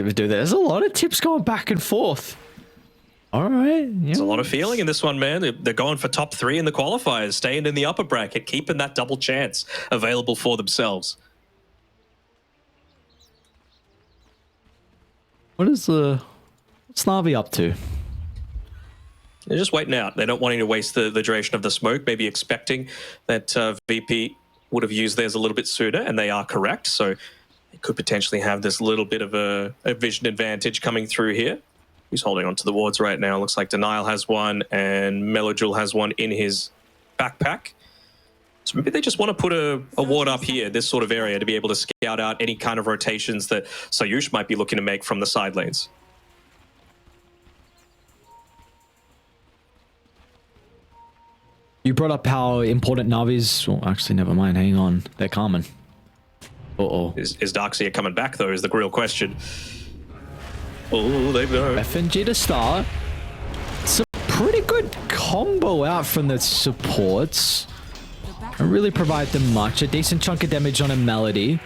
effective at doing that. There's a lot of tips going back and forth. All right. Yeah. There's a lot of feeling in this one, man. They're going for top 3 in the qualifiers, staying in the upper bracket, keeping that double chance available for themselves. What's Navi up to? They're just waiting out. They're not wanting to waste the duration of the smoke, maybe expecting that VP would have used theirs a little bit sooner, and they are correct. So they could potentially have this little bit of a vision advantage coming through here. Who's holding on to the wards right now? Looks like Denial has one, and Melojul has one in his backpack. So maybe they just want to put a ward up here, this sort of area, to be able to scout out any kind of rotations that Sayush might be looking to make from the side lanes. You brought up how important Navi's... Well, actually, never mind. Hang on. They're coming. Uh-oh. Is Darkseer coming back, though, is the real question. Oh, they know. FNG to start. It's a pretty good combo out from the supports. Don't really provide them much. A decent chunk of damage on a Melody.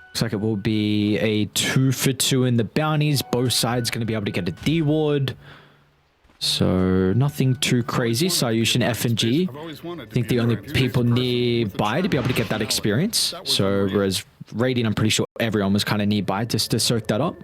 Looks like it will be a 2 for 2 in the bounties. Both sides going to be able to get a D ward. So nothing too crazy. Sayush and FNG, I think the only people nearby to be able to get that experience. So whereas Radiant, I'm pretty sure everyone was kind of nearby just to soak that up.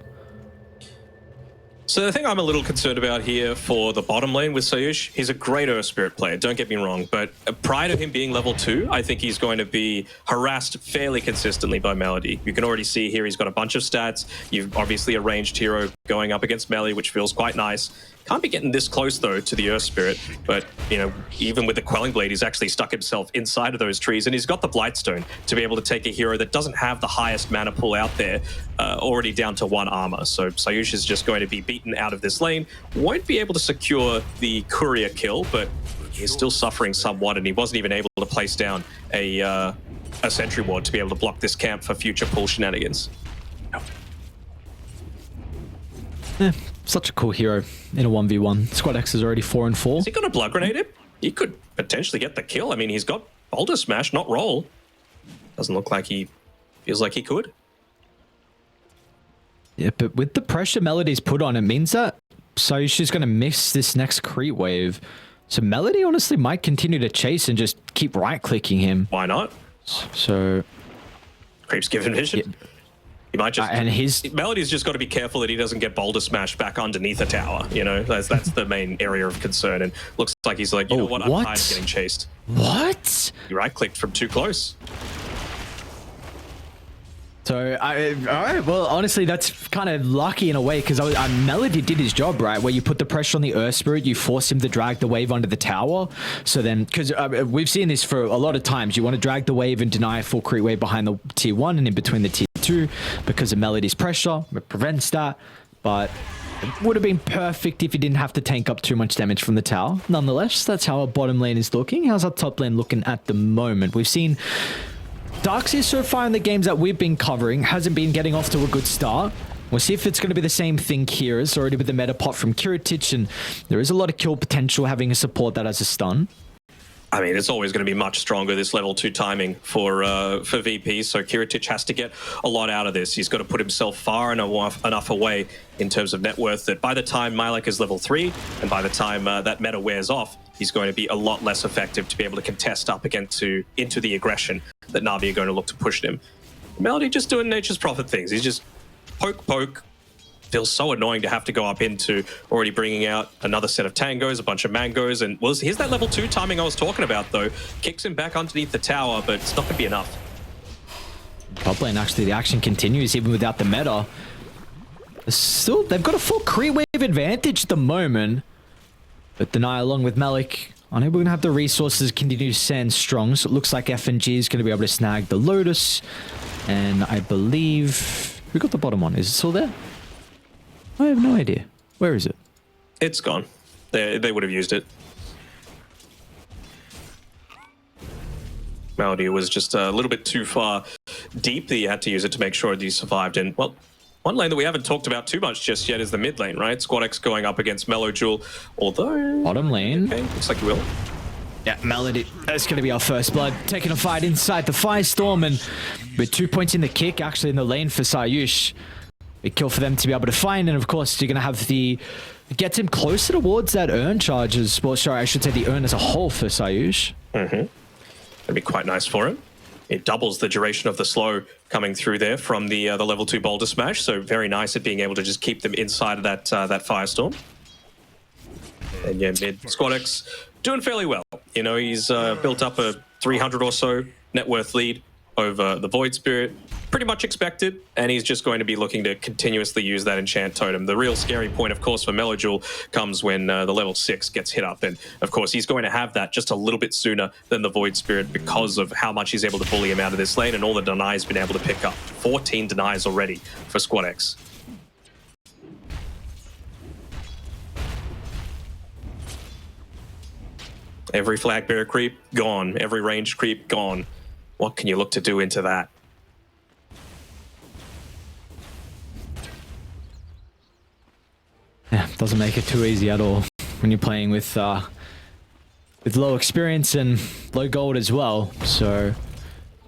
So the thing I'm a little concerned about here for the bottom lane with Sayush, he's a great Earth Spirit player, don't get me wrong, but prior to him being level 2, I think he's going to be harassed fairly consistently by Melody. You can already see here he's got a bunch of stats. You've obviously a ranged hero going up against Melee, which feels quite nice. Can't be getting this close, though, to the Earth Spirit, but, you know, even with the Quelling Blade, he's actually stuck himself inside of those trees, and he's got the Blightstone to be able to take a hero that doesn't have the highest mana pool out there, already down to 1 armor. So Sayush is just going to be beaten out of this lane. Won't be able to secure the courier kill, but he's still suffering somewhat, and he wasn't even able to place down a sentry ward to be able to block this camp for future pull shenanigans. Yeah, such a cool hero in a 1v1. Squad X is already 4 and 4. Is he going to blood grenade him? He could potentially get the kill. I mean, he's got Boulder Smash, not Roll. Doesn't look like he feels like he could. Yeah, but with the pressure Melody's put on, it means that Sayush is going to miss this next creep wave. So Melody honestly might continue to chase and just keep right-clicking him. Why not? So... Creeps give him vision. Yeah. He might just... and his... Melody's just got to be careful that he doesn't get Boulder Smashed back underneath a tower, you know? That's the main area of concern, and looks like he's like, you know what? I'm tired of getting chased. What? He right-clicked from too close. So, all right, well, honestly, that's kind of lucky in a way, because Melody did his job, right? Where you put the pressure on the Earth Spirit, you force him to drag the wave under the tower. So then, because we've seen this for a lot of times, you want to drag the wave and deny a full creep wave behind the tier 1 and in between the tier 2 because of Melody's pressure. It prevents that, but it would have been perfect if he didn't have to tank up too much damage from the tower. Nonetheless, that's how our bottom lane is looking. How's our top lane looking at the moment? We've seen... Darkseer so far in the games that we've been covering hasn't been getting off to a good start. We'll see if it's going to be the same thing here. It's already with the meta pot from Kiritich, and there is a lot of kill potential having a support that has a stun. I mean, it's always going to be much stronger, this level 2 timing for VP, so Kiritich has to get a lot out of this. He's got to put himself far enough away in terms of net worth that by the time Milek is level 3, and by the time that meta wears off, he's going to be a lot less effective to be able to contest up into the aggression that Navi are going to look to push him. Melody just doing Nature's Prophet things. He's just poke. Feels so annoying to have to go up into already bringing out another set of tangos, a bunch of mangoes, and here's that level 2 timing I was talking about, though. Kicks him back underneath the tower, but it's not going to be enough. Top lane, actually, the action continues even without the meta. Still, they've got a full creep wave advantage at the moment. But Deny, along with Malik, unable going to have the resources to continue to stand strong. So it looks like FNG is going to be able to snag the Lotus. And I believe... Who got the bottom one? Is it still there? I have no idea. Where is it? It's gone. They would have used it. Melody was just a little bit too far deep that you had to use it to make sure that you survived. And, well, one lane that we haven't talked about too much just yet is the mid lane, right? Squad X going up against Melojul, although... Bottom lane. Okay, looks like you will. Yeah, Melody, that's going to be our first blood. Taking a fight inside the Firestorm, and with 2 points in the kick, actually in the lane for Sayush. a kill for them to be able to find. And of course, you're going to have the... Gets him closer towards that urn charge as well. Sorry, I should say the urn as a whole for Sayush. That'd be quite nice for him. It doubles the duration of the slow coming through there from the level 2 boulder smash. So very nice at being able to just keep them inside of that firestorm. And yeah, mid SquadX doing fairly well. You know, he's built up a 300 or so net worth lead over the Void Spirit. Pretty much expected, and he's just going to be looking to continuously use that enchant totem. The real scary point, of course, for Melojul comes when the level 6 gets hit up, and of course he's going to have that just a little bit sooner than the Void Spirit because of how much he's able to bully him out of this lane and all the denies he's been able to pick up. 14 denies already for SquadX. Every flag bearer creep, gone. Every ranged creep, gone. What can you look to do into that? Yeah, doesn't make it too easy at all when you're playing with low experience and low gold as well. So,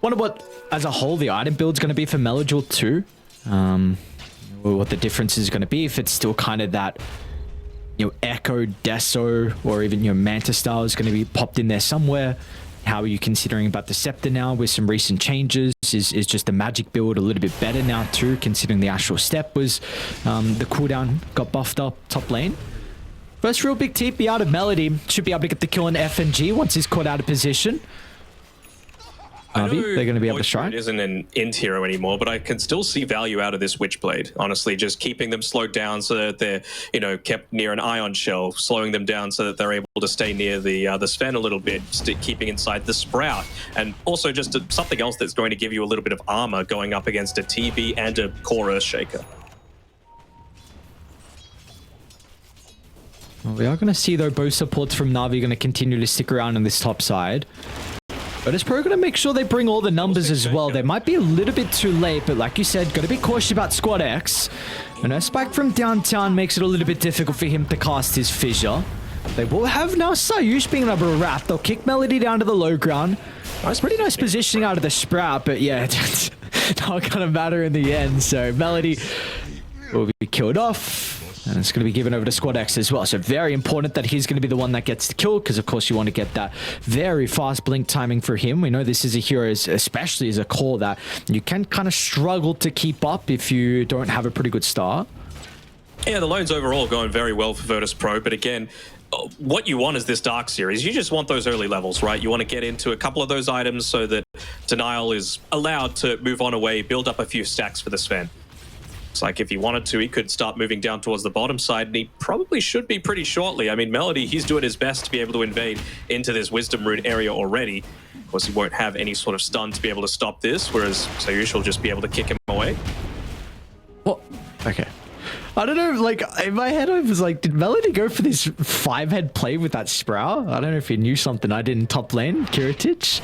wonder what, as a whole, the item build's going to be for Melojul too. What the difference is going to be, if it's still kind of that, you know, Echo, Deso, or even your Manta style is going to be popped in there somewhere. How are you considering about the Scepter now with some recent changes? Is just the magic build a little bit better now too, considering the Astral Step was the cooldown got buffed up top lane? First real big TP out of Melody. Should be able to get the kill on FNG once he's caught out of position. They're going to be able to strike. It isn't an int hero anymore, but I can still see value out of this Witchblade. Honestly, just keeping them slowed down so that they're, you know, kept near an ion shell, slowing them down so that they're able to stay near the Sven a little bit, keeping inside the Sprout, and also just something else that's going to give you a little bit of armor going up against a TV and a core Earthshaker. Well, we are going to see though both supports from Navi going to continue to stick around on this top side. But it's probably going to make sure they bring all the numbers as well. They might be a little bit too late, but like you said, got to be cautious about SquadX. And a spike from downtown makes it a little bit difficult for him to cast his Fissure. They will have now Sayush being able to wrap. They'll kick Melody down to the low ground. Nice, pretty nice positioning out of the Sprout, but yeah, it's not going to matter in the end. So Melody will be killed off. And it's going to be given over to SquadX as well. So very important that he's going to be the one that gets the kill, because of course you want to get that very fast blink timing for him. We know this is a hero, especially as a core, that you can kind of struggle to keep up if you don't have a pretty good start. Yeah, the lane's overall going very well for Virtus.pro, but again, what you want is this Dark Series. You just want those early levels, right? You want to get into a couple of those items so that Denial is allowed to move on away, build up a few stacks for the Sven. Like if he wanted to, he could start moving down towards the bottom side, and he probably should be pretty shortly. I mean, Melody, he's doing his best to be able to invade into this Wisdom Rune area already. Of course, he won't have any sort of stun to be able to stop this, whereas Sayush will just be able to kick him away. Well, okay. I don't know, like, in my head I was like, did Melody go for this 5-head play with that Sprout? I don't know if he knew something I didn't top lane, Kiritich.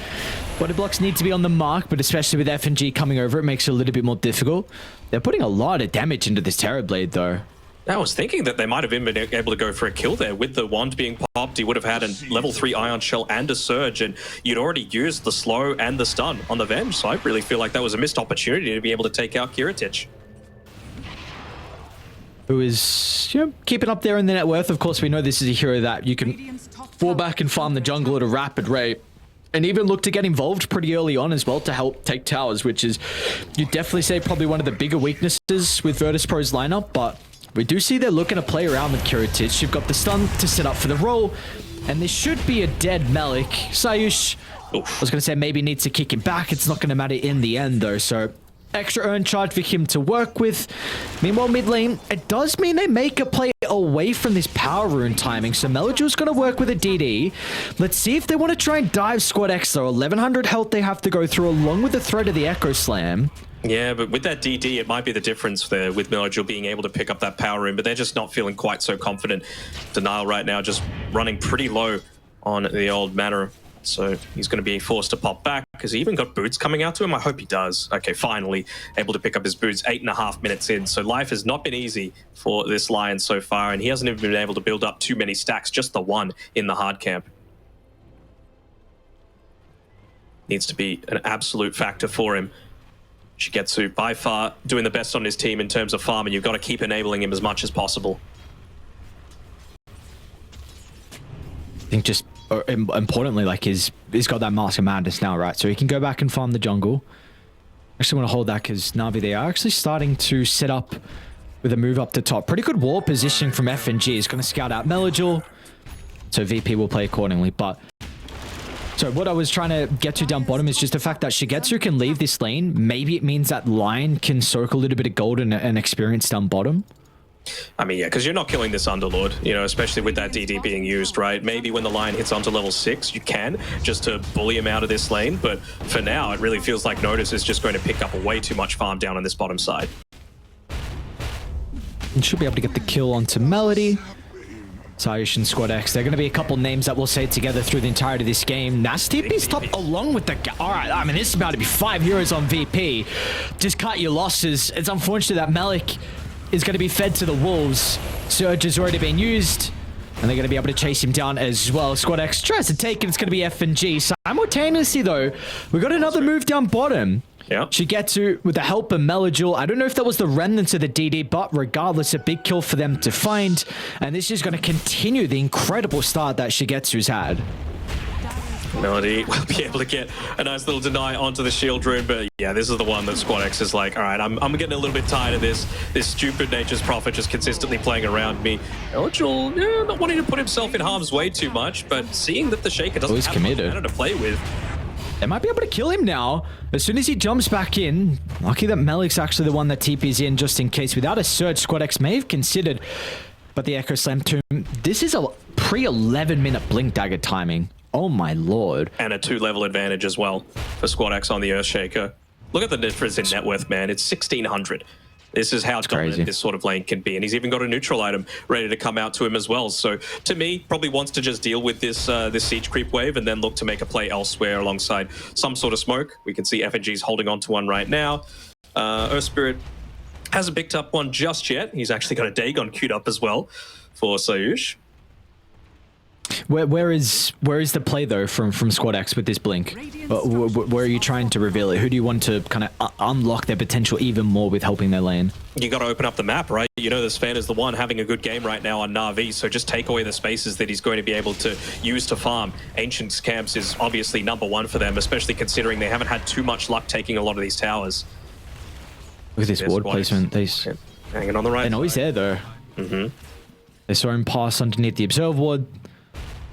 Body blocks need to be on the mark, but especially with FNG coming over, it makes it a little bit more difficult. They're putting a lot of damage into this Terrorblade, though. I was thinking that they might have been able to go for a kill there. With the wand being popped, he would have had a level 3 Ion Shell and a Surge, and you'd already used the slow and the stun on the Venge, so I really feel like that was a missed opportunity to be able to take out Kiritich. Who is, you know, keeping up there in the net worth. Of course, we know this is a hero that you can fall back and farm the jungle at a rapid rate, and even look to get involved pretty early on as well to help take towers, which is, you definitely say, probably one of the bigger weaknesses with Virtus.pro's lineup. But we do see they're looking to play around with Kiritich. You've got the stun to set up for the roll, and this should be a dead Melik. Sayush, I was going to say, maybe needs to kick him back. It's not going to matter in the end, though, so extra urn charge for him to work with. Meanwhile, mid lane, it does mean they make a play away from this power rune timing, so Melojul's going to work with a DD. Let's see if they want to try and dive SquadX, though. 1100 health they have to go through, along with the threat of the Echo Slam. Yeah, but with that DD, it might be the difference there with Melojul being able to pick up that power rune, but they're just not feeling quite so confident. Denial right now just running pretty low on the old mana. So he's going to be forced to pop back. Has he even got boots coming out to him? I hope he does. Okay, finally able to pick up his boots 8.5 minutes in. So life has not been easy for this Lion so far, and he hasn't even been able to build up too many stacks, just the one in the hard camp. Needs to be an absolute factor for him. Shigetsu, by far, doing the best on his team in terms of farm, and you've got to keep enabling him as much as possible. I think just importantly, like he's got that Mask of Madness now, right? So he can go back and farm the jungle. I actually want to hold that because Navi, they are actually starting to set up with a move up the top. Pretty good wall positioning from FNG. He's going to scout out Melagil. So VP will play accordingly, but... So what I was trying to get to down bottom is just the fact that Shigetsu can leave this lane. Maybe it means that Lion can soak a little bit of gold and experience down bottom. I mean, yeah, because you're not killing this Underlord, you know, especially with that DD being used, right? Maybe when the Lion hits onto level 6, you can, just to bully him out of this lane. But for now, it really feels like Natus is just going to pick up way too much farm down on this bottom side. And should be able to get the kill onto Melody. Sayush and Squad X. There are going to be a couple names that we'll say together through the entirety of this game. Nastipi's top along with the... Alright, I mean, this is about to be 5 heroes on VP. Just cut your losses. It's unfortunate that Malik is going to be fed to the wolves. Surge has already been used. And they're going to be able to chase him down as well. Squad X tries to take it. It's going to be FNG. Simultaneously, though, we got another move down bottom. Yeah. Shigetsu with the help of Melagil. I don't know if that was the remnants of the DD, but regardless, a big kill for them to find. And this is going to continue the incredible start that Shigetsu's had. Melody will be able to get a nice little deny onto the shield rune, but yeah, this is the one that Squad X is like, all right, I'm getting a little bit tired of this stupid Nature's Prophet just consistently playing around me. Eligible, not wanting to put himself in harm's way too much, but seeing that the Shaker doesn't have much mana to play with. They might be able to kill him now. As soon as he jumps back in, lucky that Malik's actually the one that TP's in just in case. Without a Surge, Squad X may have considered, but the Echo Slam Tomb, this is a pre-11-minute Blink Dagger timing. Oh my lord. And a 2-level advantage as well for Squad X on the Earthshaker. Look at the difference in net worth, man. It's 1,600. This is how dominant this sort of lane can be. And he's even got a neutral item ready to come out to him as well. So to me, probably wants to just deal with this this siege creep wave and then look to make a play elsewhere alongside some sort of smoke. We can see FNG's holding on to one right now. Earth Spirit hasn't picked up one just yet. He's actually got a Dagon queued up as well for Sayush. Where is the play though from Squad X with this blink? Where are you trying to reveal it? Who do you want to kind of unlock their potential even more with helping their lane? You got to open up the map, right? You know, this fan is the one having a good game right now on Na'Vi, so just take away the spaces that he's going to be able to use to farm. Ancient Camps is obviously #1 for them, especially considering they haven't had too much luck taking a lot of these towers. Look at this ward placement. Hanging on the right. They know he's there though. They saw him pass underneath the Observe ward.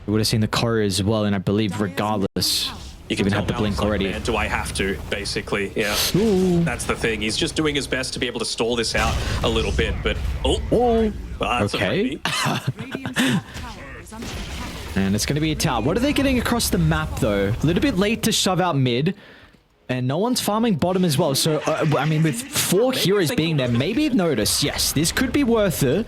We would have seen the courier as well, and I believe regardless, you can even have the blink like, already. Man, do I have to? Basically, yeah. Ooh. That's the thing. He's just doing his best to be able to stall this out a little bit, but that's okay. And it's going to be a tower. What are they getting across the map though? A little bit late to shove out mid. And no one's farming bottom as well. So, I mean, with 4 heroes being there, maybe Natus. Yes, this could be worth it.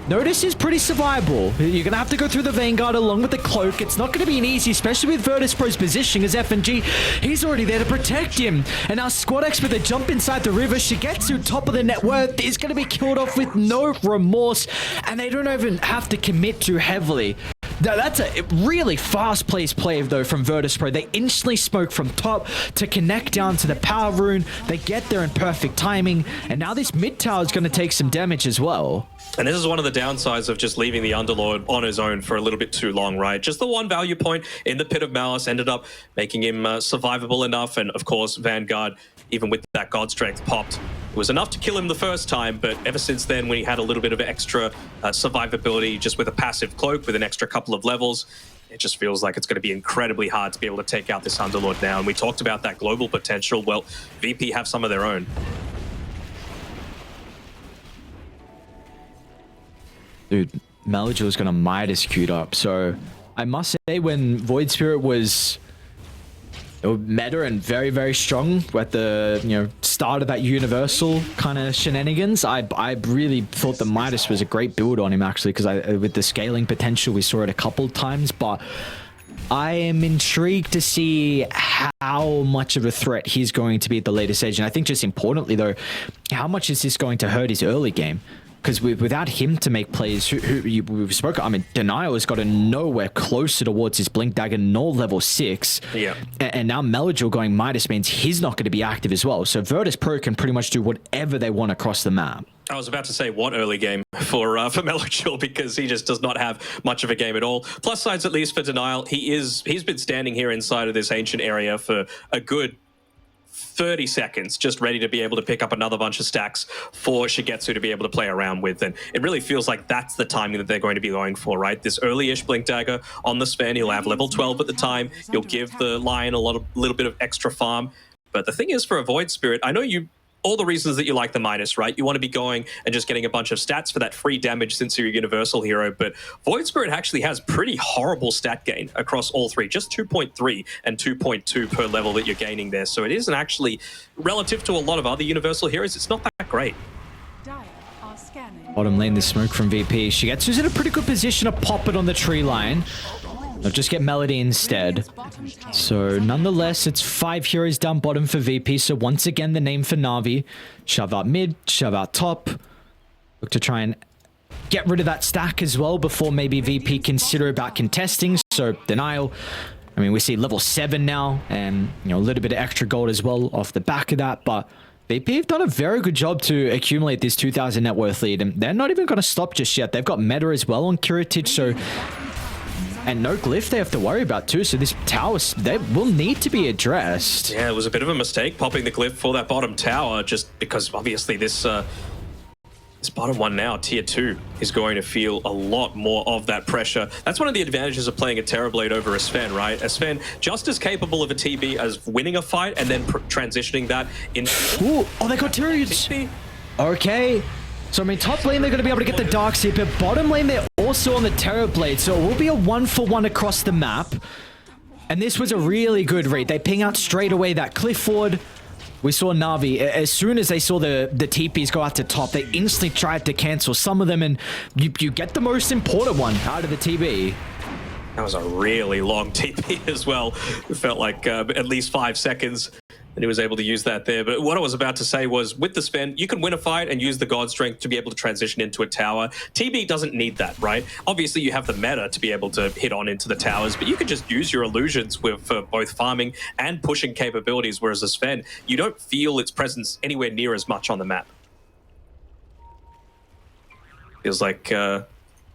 Natus is pretty survivable. You're going to have to go through the Vanguard along with the Cloak. It's not going to be an easy, especially with Virtus.pro's positioning as FNG. He's already there to protect him. And now Squad X with a jump inside the river. Shigetsu, top of the net worth, is going to be killed off with no remorse. And they don't even have to commit too heavily. That's a really fast-paced play, though, from Virtus.pro. They instantly smoke from top to connect down to the power rune. They get there in perfect timing. And now this mid tower is going to take some damage as well. And this is one of the downsides of just leaving the Underlord on his own for a little bit too long, right? Just the one value point in the Pit of Malice ended up making him survivable enough. And of course, Vanguard, even with that God Strength popped, it was enough to kill him the first time. But ever since then, when he had a little bit of extra survivability just with a passive cloak with an extra couple of levels, it just feels like it's going to be incredibly hard to be able to take out this Underlord now. And we talked about that global potential. Well, VP have some of their own. Dude, Melagil is going to Midas queued up. So I must say, when Void Spirit was meta and very, very strong at the start of that Universal kind of shenanigans, I really thought the Midas was a great build on him, actually, because with the scaling potential, we saw it a couple times. But I am intrigued to see how much of a threat he's going to be at the later stage. And I think just importantly, though, how much is this going to hurt his early game? because without him to make plays, we've spoken. I mean, Denial has gotten nowhere closer towards his Blink Dagger nor level 6. Yeah. And now Melodil going Midas means he's not going to be active as well. So Virtus.pro can pretty much do whatever they want across the map. I was about to say what early game for Melodil, because he just does not have much of a game at all. Plus sides, at least for Denial, he's been standing here inside of this ancient area for a good 30 seconds, just ready to be able to pick up another bunch of stacks for Shigetsu to be able to play around with. And it really feels like that's the timing that they're going to be going for, right? This early-ish Blink Dagger on the Sven. He'll have level 12 at the time. You'll give the Lion a little bit of extra farm. But the thing is, for a Void Spirit, I know all the reasons that you like the Midas, right? You want to be going and just getting a bunch of stats for that free damage since you're a universal hero, but Void Spirit actually has pretty horrible stat gain across all three, just 2.3 and 2.2 per level that you're gaining there. So it isn't actually, relative to a lot of other universal heroes, it's not that great. Bottom lane, the smoke from VP. Shigetsu's in a pretty good position to pop it on the tree line. They'll just get Melody instead. So nonetheless, it's 5 heroes down bottom for VP. So once again, the name for Navi. Shove out mid, shove out top. Look to try and get rid of that stack as well before maybe VP consider about contesting. So Denial, I mean, we see level 7 now, and a little bit of extra gold as well off the back of that. But VP have done a very good job to accumulate this 2,000 net worth lead, and they're not even going to stop just yet. They've got meta as well on Kiritich, so... And no glyph they have to worry about too, so this tower, they will need to be addressed. Yeah, it was a bit of a mistake popping the glyph for that bottom tower, just because obviously this bottom one now, tier 2, is going to feel a lot more of that pressure. That's one of the advantages of playing a Terrorblade over a Sven, right? A Sven just as capable of a TB as winning a fight and then transitioning that into... Ooh, oh, they got turrets! Okay. So, I mean, top lane, they're going to be able to get the Darkseid, but bottom lane, they're also on the Terrorblade, so it will be a 1-for-1 across the map. And this was a really good read. They ping out straight away that cliff ward. We saw Navi, as soon as they saw the TPs go out to top, they instantly tried to cancel some of them, and you get the most important one out of the TB. That was a really long TP as well. It felt like at least 5 seconds. And he was able to use that there. But what I was about to say was, with the Sven, you can win a fight and use the God Strength to be able to transition into a tower. TB doesn't need that, right? Obviously, you have the meta to be able to hit on into the towers, but you can just use your illusions for both farming and pushing capabilities, whereas the Sven, you don't feel its presence anywhere near as much on the map. Feels like...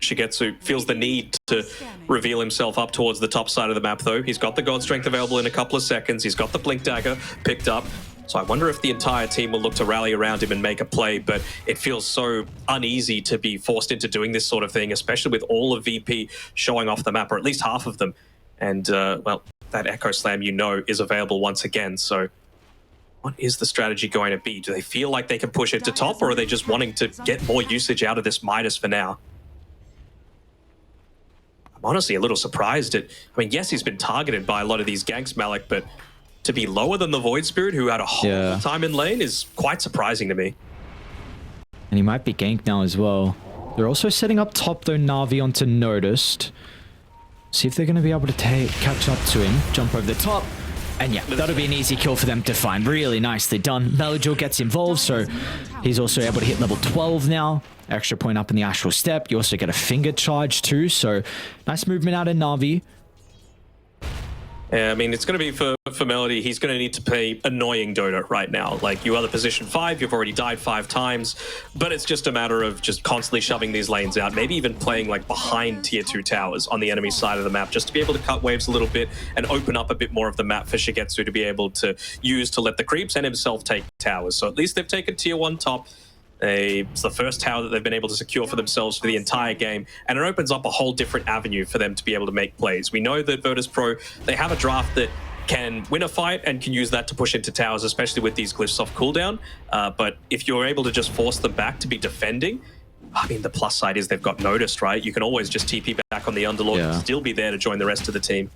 Shigetsu feels the need to reveal himself up towards the top side of the map, though. He's got the God Strength available in a couple of seconds. He's got the Blink Dagger picked up. So I wonder if the entire team will look to rally around him and make a play, but it feels so uneasy to be forced into doing this sort of thing, especially with all of VP showing off the map, or at least half of them. And, well, that Echo Slam, is available once again. So what is the strategy going to be? Do they feel like they can push it to top, or are they just wanting to get more usage out of this Midas for now? Honestly a little surprised at, I mean, yes, he's been targeted by a lot of these ganks, Malik, but to be lower than the Void Spirit, who had a whole time in lane, is quite surprising to me. And he might be ganked now as well. They're also setting up top, though, Navi onto Noticed. See if they're going to be able to catch up to him. Jump over the top. And yeah, that'll be an easy kill for them to find. Really nicely done. Melodil gets involved, so he's also able to hit level 12 now. Extra point up in the Astral Step. You also get a finger charge too, so nice movement out of Navi. Yeah, I mean, it's going to be for Melody. He's going to need to play annoying Dota right now. Like, you are the position 5, you've already died 5 times, but it's just a matter of just constantly shoving these lanes out, maybe even playing like behind tier 2 towers on the enemy side of the map, just to be able to cut waves a little bit and open up a bit more of the map for Shigetsu to be able to use to let the creeps and himself take towers. So at least they've taken tier 1 top. It's the first tower that they've been able to secure for themselves for the entire game, and it opens up a whole different avenue for them to be able to make plays. We know that Virtus.pro, they have a draft that can win a fight and can use that to push into towers, especially with these glyphs off cooldown. But if you're able to just force them back to be defending, I mean, the plus side is they've got Noticed, right? You can always just TP back on the Underlord and still be there to join the rest of the team.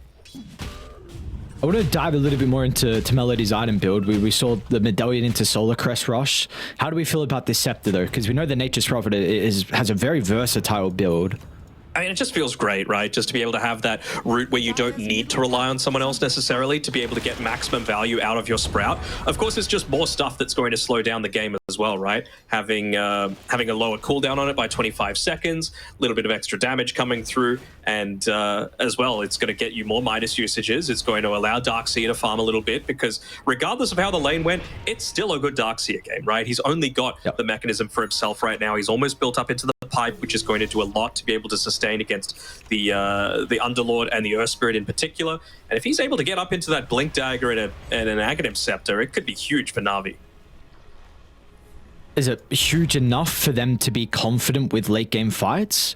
I want to dive a little bit more into Melody's item build. We saw the Medallion into Solar Crest Rush. How do we feel about this Scepter, though? Because we know the Nature's Prophet has a very versatile build. I mean, it just feels great, right? Just to be able to have that route where you don't need to rely on someone else necessarily to be able to get maximum value out of your Sprout. Of course, it's just more stuff that's going to slow down the game as well, right? Having a lower cooldown on it by 25 seconds, a little bit of extra damage coming through, and as well, it's going to get you more Midas usages. It's going to allow Darkseer to farm a little bit because regardless of how the lane went, it's still a good Darkseer game, right? He's only got the mechanism for himself right now. He's almost built up into the pipe, which is going to do a lot to be able to sustain against the Underlord and the Earth Spirit in particular. And if he's able to get up into that Blink Dagger and an Aghanim Scepter, it could be huge for Navi. Is it huge enough for them to be confident with late game fights?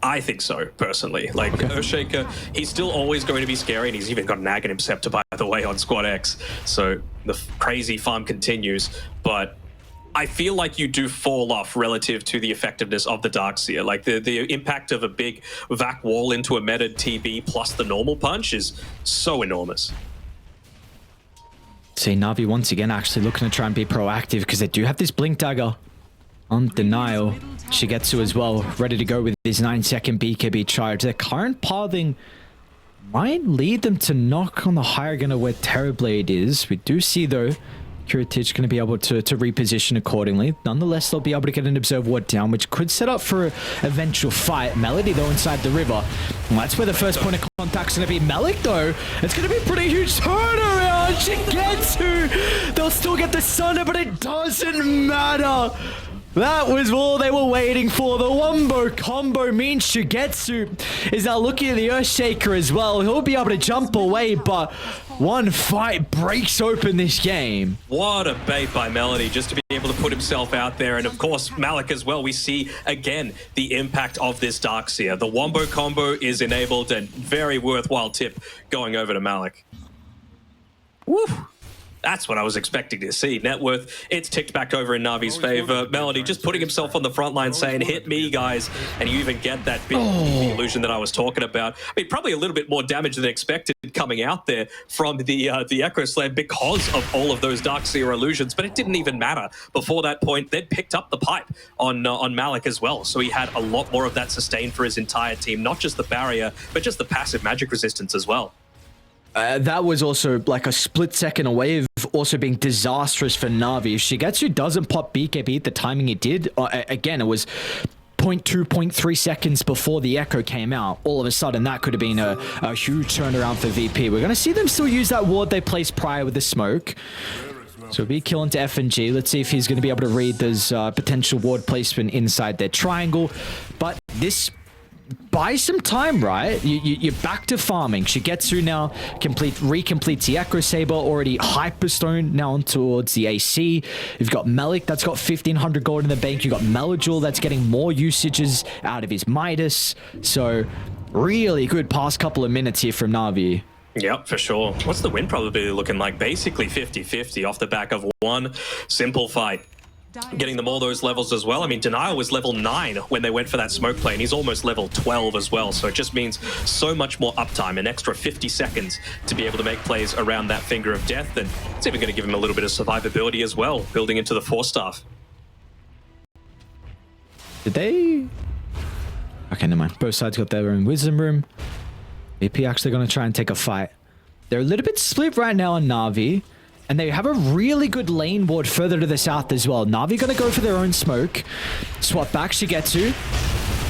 I think so, personally. Like, Earthshaker, he's still always going to be scary, and he's even got an Aghanim Scepter, by the way, on Squad X. So the crazy farm continues, but I feel like you do fall off relative to the effectiveness of the Darkseer. Like the impact of a big vac wall into a meta TB plus the normal punch is so enormous. See, Navi once again actually looking to try and be proactive because they do have this Blink Dagger on denial. Shigetsu as well, ready to go with his 9-second BKB charge. Their current pathing might lead them to knock on the Hierarchy where Terrorblade is. We do see though Kuratich going to be able to reposition accordingly. Nonetheless, they'll be able to get an Observe Ward down, which could set up for an eventual fight. Melody, though, inside the river. Well, that's where the first point of contact's going to be. Melik, though, it's going to be a pretty huge turnaround. Shigetsu, they'll still get the Sunder, but it doesn't matter. That was all they were waiting for. The Wombo combo means Shigetsu is now looking at the Earthshaker as well. He'll be able to jump away, but one fight breaks open this game. What a bait by Melody, just to be able to put himself out there. And of course, Malik as well. We see, again, the impact of this Darkseer. The Wombo combo is enabled, and very worthwhile tip going over to Malik. Woo! That's what I was expecting to see. Net worth, it's ticked back over in Navi's favor. Melody just putting himself on the front line saying, hit me, guys. And you even get that big illusion that I was talking about. I mean, probably a little bit more damage than expected coming out there from the Echo Slam because of all of those Darkseer illusions, but it didn't even matter. Before that point, they'd picked up the pipe on Malik as well. So he had a lot more of that sustain for his entire team, not just the barrier, but just the passive magic resistance as well. That was also like a split second away of also being disastrous for Navi. If Shigetsu doesn't pop BKB at the timing it did, again, it was 0.2, 0.3 seconds before the Echo came out. All of a sudden, that could have been a huge turnaround for VP. We're going to see them still use that ward they placed prior with the smoke. So be killing to FNG. Let's see if he's going to be able to read this potential ward placement inside their triangle. But buy some time, right? You're back to farming. Shigetsu now recompletes the Acro Saber, already Hyperstone now towards the AC. You've got Melik that's got 1,500 gold in the bank. You've got Melojul that's getting more usages out of his Midas. So really good past couple of minutes here from Navi. Yep, for sure. What's the win probability looking like? Basically 50-50 off the back of one simple fight. Getting them all those levels as well. I mean, Denial was level 9 when they went for that smoke play, and he's almost level 12 as well. So it just means so much more uptime, an extra 50 seconds to be able to make plays around that Finger of Death. And it's even going to give him a little bit of survivability as well, building into the 4-staff. Did they? Okay, never mind. Both sides got their own Wisdom Room. VP actually going to try and take a fight. They're a little bit split right now on Navi. And they have a really good lane ward further to the south as well. Navi going to go for their own smoke. Swap back Shigetsu.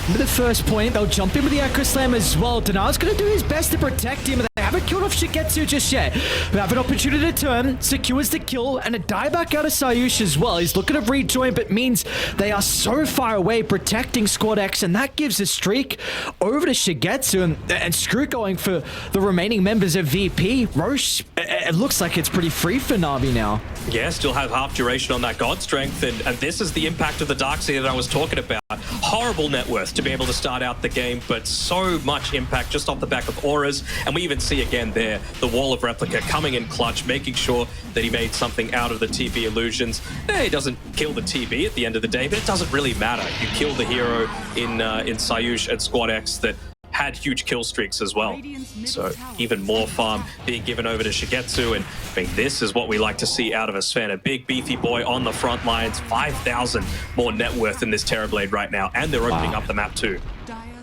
With the first point, they'll jump in with the Echo Slam as well. Denial's going to do his best to protect him. They haven't killed off Shigetsu just yet. They have an opportunity to turn, secures the kill, and a dieback out of Sayush as well. He's looking to rejoin, but means they are so far away protecting Squad X, and that gives a streak over to Shigetsu and Screw going for the remaining members of VP. Roche, it looks like it's pretty free for Navi now. Yeah, still have half duration on that God Strength, and this is the impact of the Darkseer that I was talking about. Horrible net worth to be able to start out the game, but so much impact just off the back of auras. And we even see again there, the Wall of Replica coming in clutch, making sure that he made something out of the TB illusions. He doesn't kill the TB at the end of the day, but it doesn't really matter. You kill the hero in Sayush and Squad X that had huge kill streaks as well. So even more farm being given over to Shigetsu, and I mean, this is what we like to see out of a Sven. A big beefy boy on the front lines, 5,000 more net worth in this Terrorblade right now, and they're opening up the map too.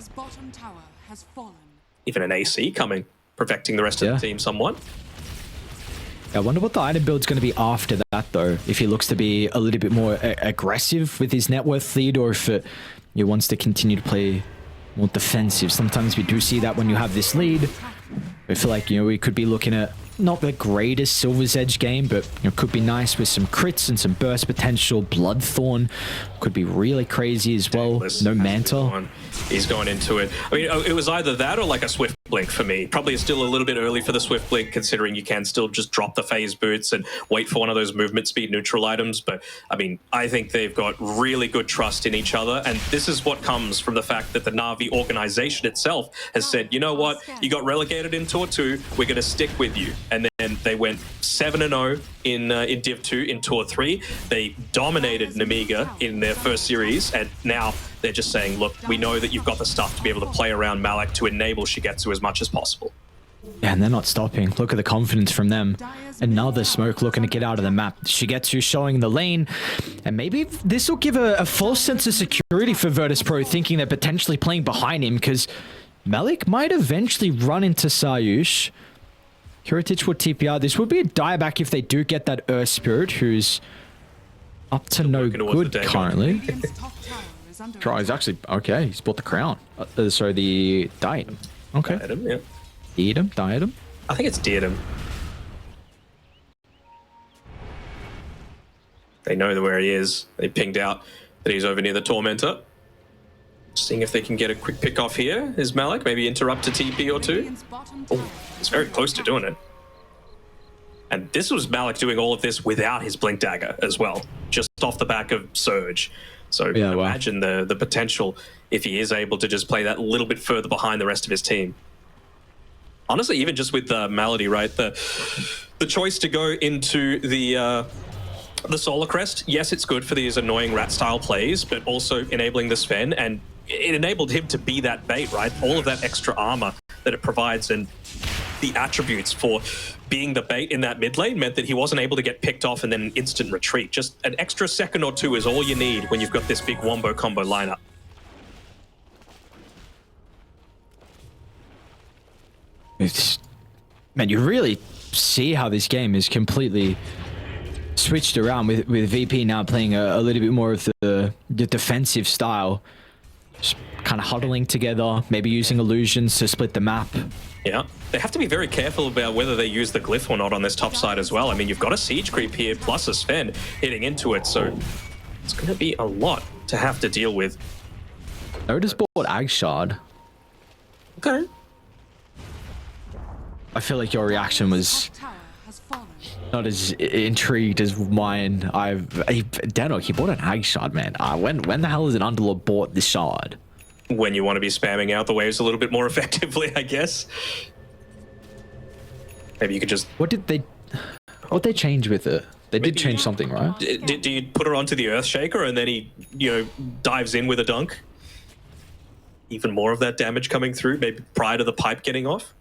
Dire's bottom tower has fallen. Even an AC coming, perfecting the rest of the team somewhat. I wonder what the item build's going to be after that, though. If he looks to be a little bit more aggressive with his net worth lead, or if it wants to continue to play more defensive. Sometimes we do see that when you have this lead. I feel like, we could be looking at not the greatest Silver's Edge game, but could be nice with some crits and some burst potential. Bloodthorn could be really crazy as well. No Manta. He's going into it. I mean, it was either that or like a Swift Blink for me. Probably still a little bit early for the Swift Blink, considering you can still just drop the phase boots and wait for one of those movement speed neutral items. But I mean, I think they've got really good trust in each other. And this is what comes from the fact that the Navi organization itself has said, you know what, you got relegated in Tour 2, we're going to stick with you. And then they went 7-0 in Div 2 in Tour 3. They dominated Nemiga in their first series, and now they're just saying, look, we know that you've got the stuff to be able to play around Malik to enable Shigetsu as much as possible. Yeah, and they're not stopping. Look at the confidence from them. Another smoke looking to get out of the map. Shigetsu showing the lane, and maybe this will give a false sense of security for Virtus.pro, thinking they're potentially playing behind him, because Malik might eventually run into Sayush. Heritage will TPR. This would be a dieback if they do get that Earth Spirit, who's up to no good currently. Try is actually okay. He's bought the crown. Sorry, the diadem. Okay. Diadem, yeah. Diadem. I think it's diadem. They know where he is. They pinged out that he's over near the Tormentor. Seeing if they can get a quick pick off here. Is Malik maybe interrupt a TP or two? Oh, he's very close to doing it. And this was Malik doing all of this without his Blink Dagger as well, just off the back of Surge. So yeah, imagine the potential if he is able to just play that little bit further behind the rest of his team. Honestly, even just with Malady, right? The choice to go into the Solar Crest, yes, it's good for these annoying rat-style plays, but also enabling the Sven, and it enabled him to be that bait, right? All of that extra armor that it provides and the attributes for being the bait in that mid lane meant that he wasn't able to get picked off and then an instant retreat. Just an extra second or two is all you need when you've got this big wombo combo lineup. Man, you really see how this game is completely switched around with VP now playing a little bit more of the defensive style. Just kind of huddling together, maybe using illusions to split the map. Yeah, they have to be very careful about whether they use the glyph or not on this top side as well. I mean, you've got a siege creep here plus a Sven hitting into it, so it's going to be a lot to have to deal with. Natus bought Ag Shard. Okay. I feel like your reaction was not as intrigued as mine. Dano, he bought an Ag Shard, man. When the hell is an Underlord bought this shard? When you want to be spamming out the waves a little bit more effectively, I guess. Maybe you could just... What they change with it? They did change something, right? Do you put her onto the Earthshaker and then he, dives in with a dunk? Even more of that damage coming through, maybe prior to the pipe getting off?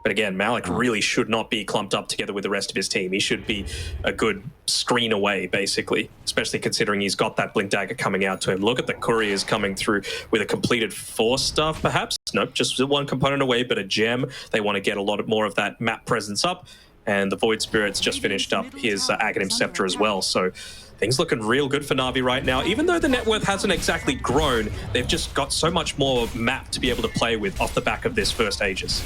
But again, Malik really should not be clumped up together with the rest of his team. He should be a good screen away, basically, especially considering he's got that Blink Dagger coming out to him. Look at the couriers coming through with a completed Force stuff, perhaps. Nope, just one component away, but a gem. They want to get a lot more of that map presence up. And the Void Spirit's just finished up his Aghanim Scepter as well. So things looking real good for Navi right now. Even though the net worth hasn't exactly grown, they've just got so much more map to be able to play with off the back of this first Aegis.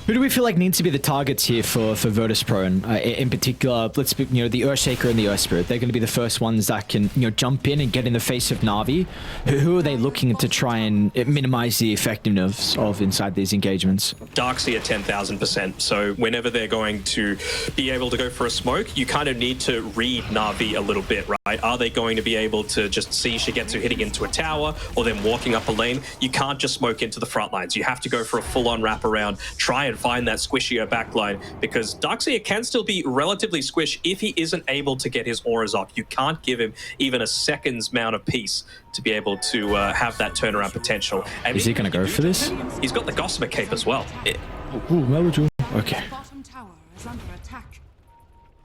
Who do we feel like needs to be the targets here for Virtus.pro? And in particular, let's be, the Earthshaker and the Earth Spirit. They're going to be the first ones that can, jump in and get in the face of Navi. Who are they looking to try and minimize the effectiveness of inside these engagements? Darkseer 10,000%. So whenever they're going to be able to go for a smoke, you kind of need to read Navi a little bit, right? Are they going to be able to just see Shigetsu hitting into a tower or then walking up a lane? You can't just smoke into the front lines. You have to go for a full-on wraparound, try and find that squishier backline, because Darkseer can still be relatively squish if he isn't able to get his auras up. You can't give him even a second's amount of peace to be able to have that turnaround potential. And is he going to go for this? He's got the Gossamer Cape as well. Okay.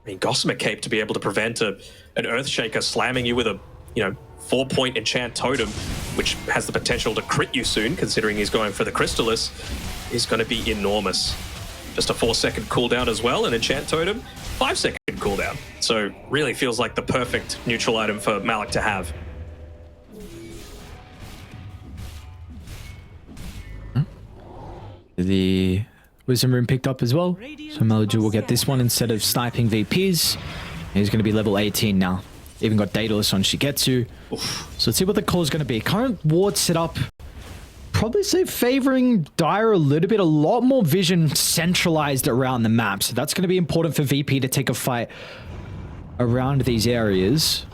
I mean, Gossamer Cape to be able to prevent an Earthshaker slamming you with a you know, 4-point enchant totem, which has the potential to crit you soon, considering he's going for the Crystallis, is going to be enormous. Just a 4-second cooldown as well, an enchant totem, 5-second cooldown. So really feels like the perfect neutral item for Malik to have. The Wisdom Rune picked up as well, so Melody will get this one instead of sniping VPs. He's going to be level 18 now. Even got Daedalus on Shigetsu. Oof. So let's see what the call is going to be. Current ward setup, probably say favoring Dire a little bit. A lot more vision centralized around the map. So that's going to be important for VP to take a fight around these areas.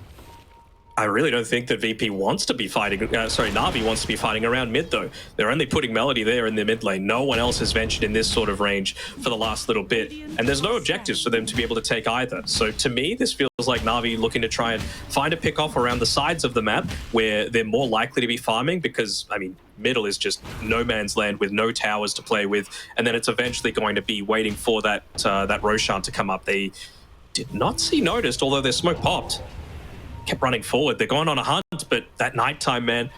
I really don't think that VP wants to be fighting, Navi wants to be fighting around mid though. They're only putting Melody there in the mid lane. No one else has ventured in this sort of range for the last little bit. And there's no objectives for them to be able to take either. So to me, this feels like Navi looking to try and find a pick off around the sides of the map where they're more likely to be farming because, I mean, middle is just no man's land with no towers to play with. And then it's eventually going to be waiting for that, that Roshan to come up. They did not see noticed, although their smoke popped. Kept running forward. They're going on a hunt, but that nighttime, man,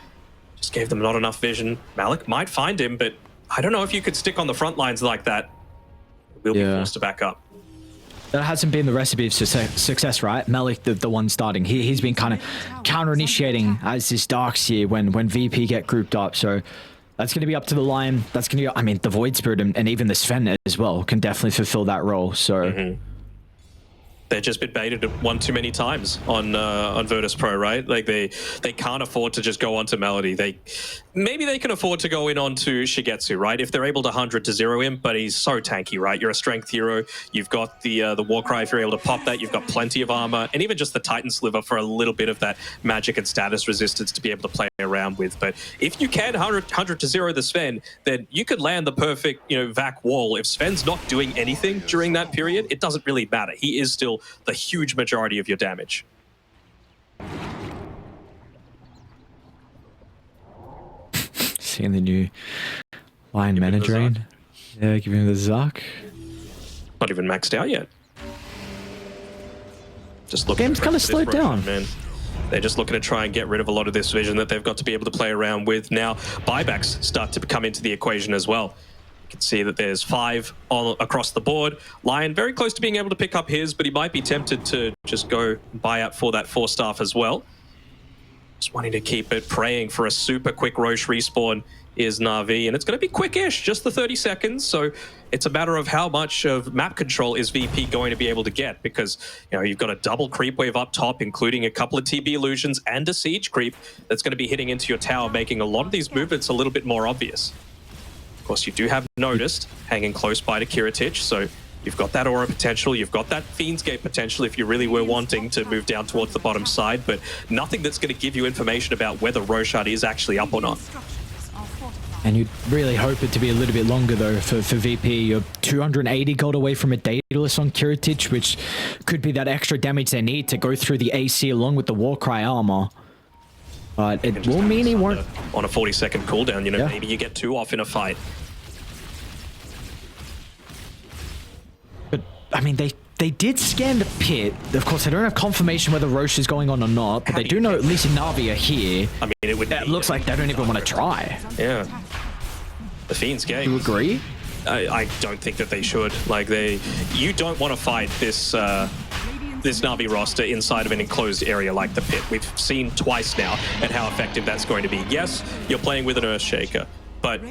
just gave them not enough vision. Malik might find him, but I don't know if you could stick on the front lines like that. We'll be forced to back up. That hasn't been the recipe of success, right? Malik, the one starting. He's been kind of counter-initiating as this Darkseer when VP get grouped up. So that's going to be up to the Lion. That's going to be, I mean, the Void Spirit and even the Sven as well can definitely fulfill that role. So... They've just been baited one too many times on Virtus.pro, right? Like they can't afford to just go onto Melody. Maybe they can afford to go in onto Shigetsu, right? If they're able to 100 to 0 him, but he's so tanky, right? You're a strength hero. You've got the Warcry. If you're able to pop that, you've got plenty of armor, and even just the Titan Sliver for a little bit of that magic and status resistance to be able to play around with. But if you can 100 to 0 the Sven, then you could land the perfect, you know, Vac wall. If Sven's not doing anything during that period, it doesn't really matter. He is still the huge majority of your damage. Seeing the new Lion Mana Drain. Yeah, give him the Zark. Not even maxed out yet. Just looking. Game's kind of slowed down, man. They're just looking to try and get rid of a lot of this vision that they've got to be able to play around with. Now, buybacks start to come into the equation as well. You can see that there's 5 all across the board. Lion very close to being able to pick up his, but he might be tempted to just go buy out for that 4-staff as well. Just wanting to keep it, praying for a super quick Roche respawn is Na'Vi, and it's going to be quick-ish, just the 30 seconds. So it's a matter of how much of map control is VP going to be able to get, because you know you've got a double creep wave up top, including a couple of TB illusions and a siege creep that's going to be hitting into your tower, making a lot of these movements a little bit more obvious. Of course, you do have Noticed hanging close by to Kiritich, so you've got that aura potential, you've got that Fiend's Gate potential if you really were wanting to move down towards the bottom side, but nothing that's going to give you information about whether Roshan is actually up or not. And you'd really hope it to be a little bit longer though for VP. You're 280 gold away from a Daedalus on Kiritich, which could be that extra damage they need to go through the AC along with the Warcry armor. But it will mean he won't... On a 40-second cooldown, you know, maybe you get 2 off in a fight. But, I mean, they did scan the pit. Of course, they don't have confirmation whether Roche is going on or not, but they do know at least Na'Vi are here. I mean, it looks like they don't even want to try. Yeah. The Fiend's Gate. Do you agree? I don't think that they should. Like, you don't want to fight this... this Na'Vi roster inside of an enclosed area like the pit. We've seen twice now and how effective that's going to be. Yes, you're playing with an Earthshaker, but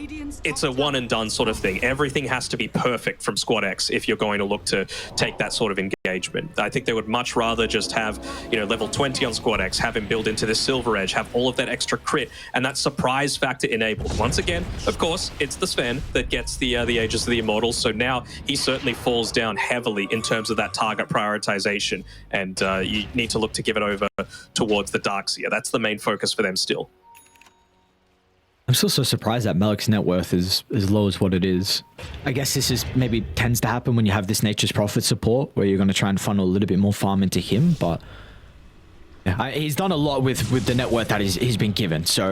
it's a one and done sort of thing. Everything has to be perfect from Squad X if you're going to look to take that sort of engagement. I think they would much rather just have, you know, level 20 on Squad X, have him build into this Silver Edge, have all of that extra crit and that surprise factor enabled. Once again, of course, it's the Sven that gets the Aegis of the Immortals, so now he certainly falls down heavily in terms of that target prioritization, and you need to look to give it over towards the Darkseer. That's the main focus for them still. I'm still so surprised that Malik's net worth is as low as what it is. I guess this is maybe tends to happen when you have this Nature's Prophet support, where you're going to try and funnel a little bit more farm into him, but He's done a lot with the net worth that he's been given, so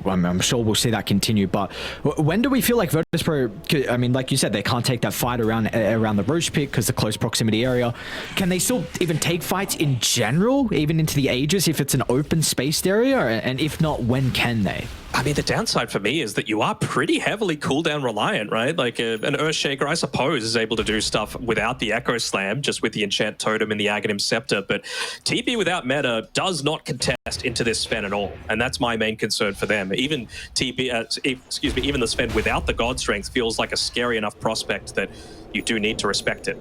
I'm sure we'll see that continue. But when do we feel like Virtus.pro, I mean, like you said, they can't take that fight around the Roche pit because the close proximity area. Can they still even take fights in general, even into the Aegis, if it's an open spaced area? And if not, when can they? I mean, the downside for me is that you are pretty heavily cooldown reliant, right? Like an Earthshaker, I suppose, is able to do stuff without the Echo Slam, just with the Enchant Totem and the Aghanim Scepter. But TP without meta does not contest into this Sven at all, and that's my main concern for them. Even TP, even the Sven without the God Strength feels like a scary enough prospect that you do need to respect it.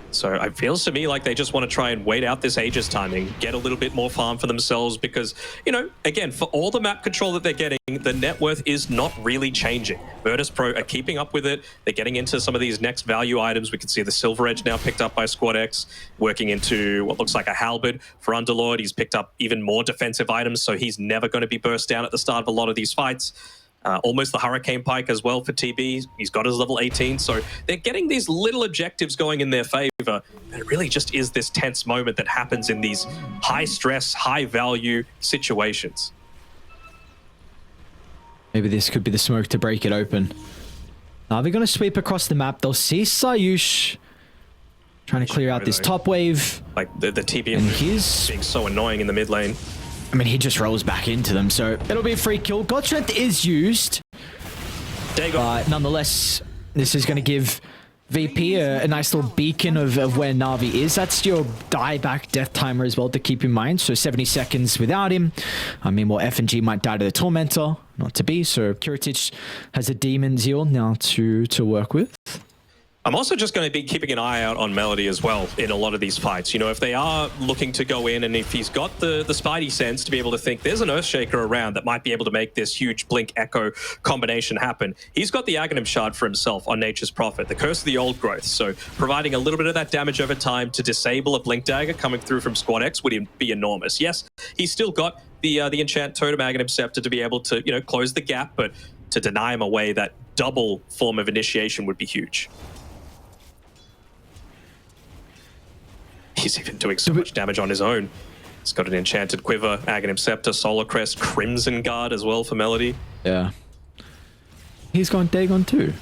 So it feels to me like they just want to try and wait out this Aegis timing, get a little bit more farm for themselves because, you know, again, for all the map control that they're getting, the net worth is not really changing. Virtus.pro are keeping up with it. They're getting into some of these next value items. We can see the Silver Edge now picked up by Squad X, working into what looks like a Halberd for Underlord. He's picked up even more defensive items, so he's never going to be burst down at the start of a lot of these fights. Almost the Hurricane Pike as well for TB. He's got his level 18, so they're getting these little objectives going in their favor. And it really just is this tense moment that happens in these high-stress, high-value situations. Maybe this could be the smoke to break it open. Now they're going to sweep across the map. They'll see Sayush trying to clear out this top wave. Like the TB and he's being so annoying in the mid lane. I mean, he just rolls back into them, so it'll be a free kill. God Strength is used. But nonetheless, this is going to give VP a nice little beacon of where Navi is. That's your dieback death timer as well to keep in mind. So 70 seconds without him. I mean, well, FNG might die to the Tormentor. Not to be. So Kiritich has a Demon Zeal now to work with. I'm also just going to be keeping an eye out on Melody as well in a lot of these fights. You know, if they are looking to go in and if he's got the spidey sense to be able to think there's an Earthshaker around that might be able to make this huge Blink Echo combination happen. He's got the Aghanim Shard for himself on Nature's Prophet, the Curse of the Old Growth. So providing a little bit of that damage over time to disable a Blink Dagger coming through from Squad X would be enormous. Yes, he's still got the Enchant Totem Aghanim Scepter to be able to, you know, close the gap, but to deny him away that double form of initiation would be huge. He's even doing so much damage on his own. He's got an Enchanted Quiver, Aghanim Scepter, Solar Crest, Crimson Guard as well for Melody. Yeah. He's gone Dagon too.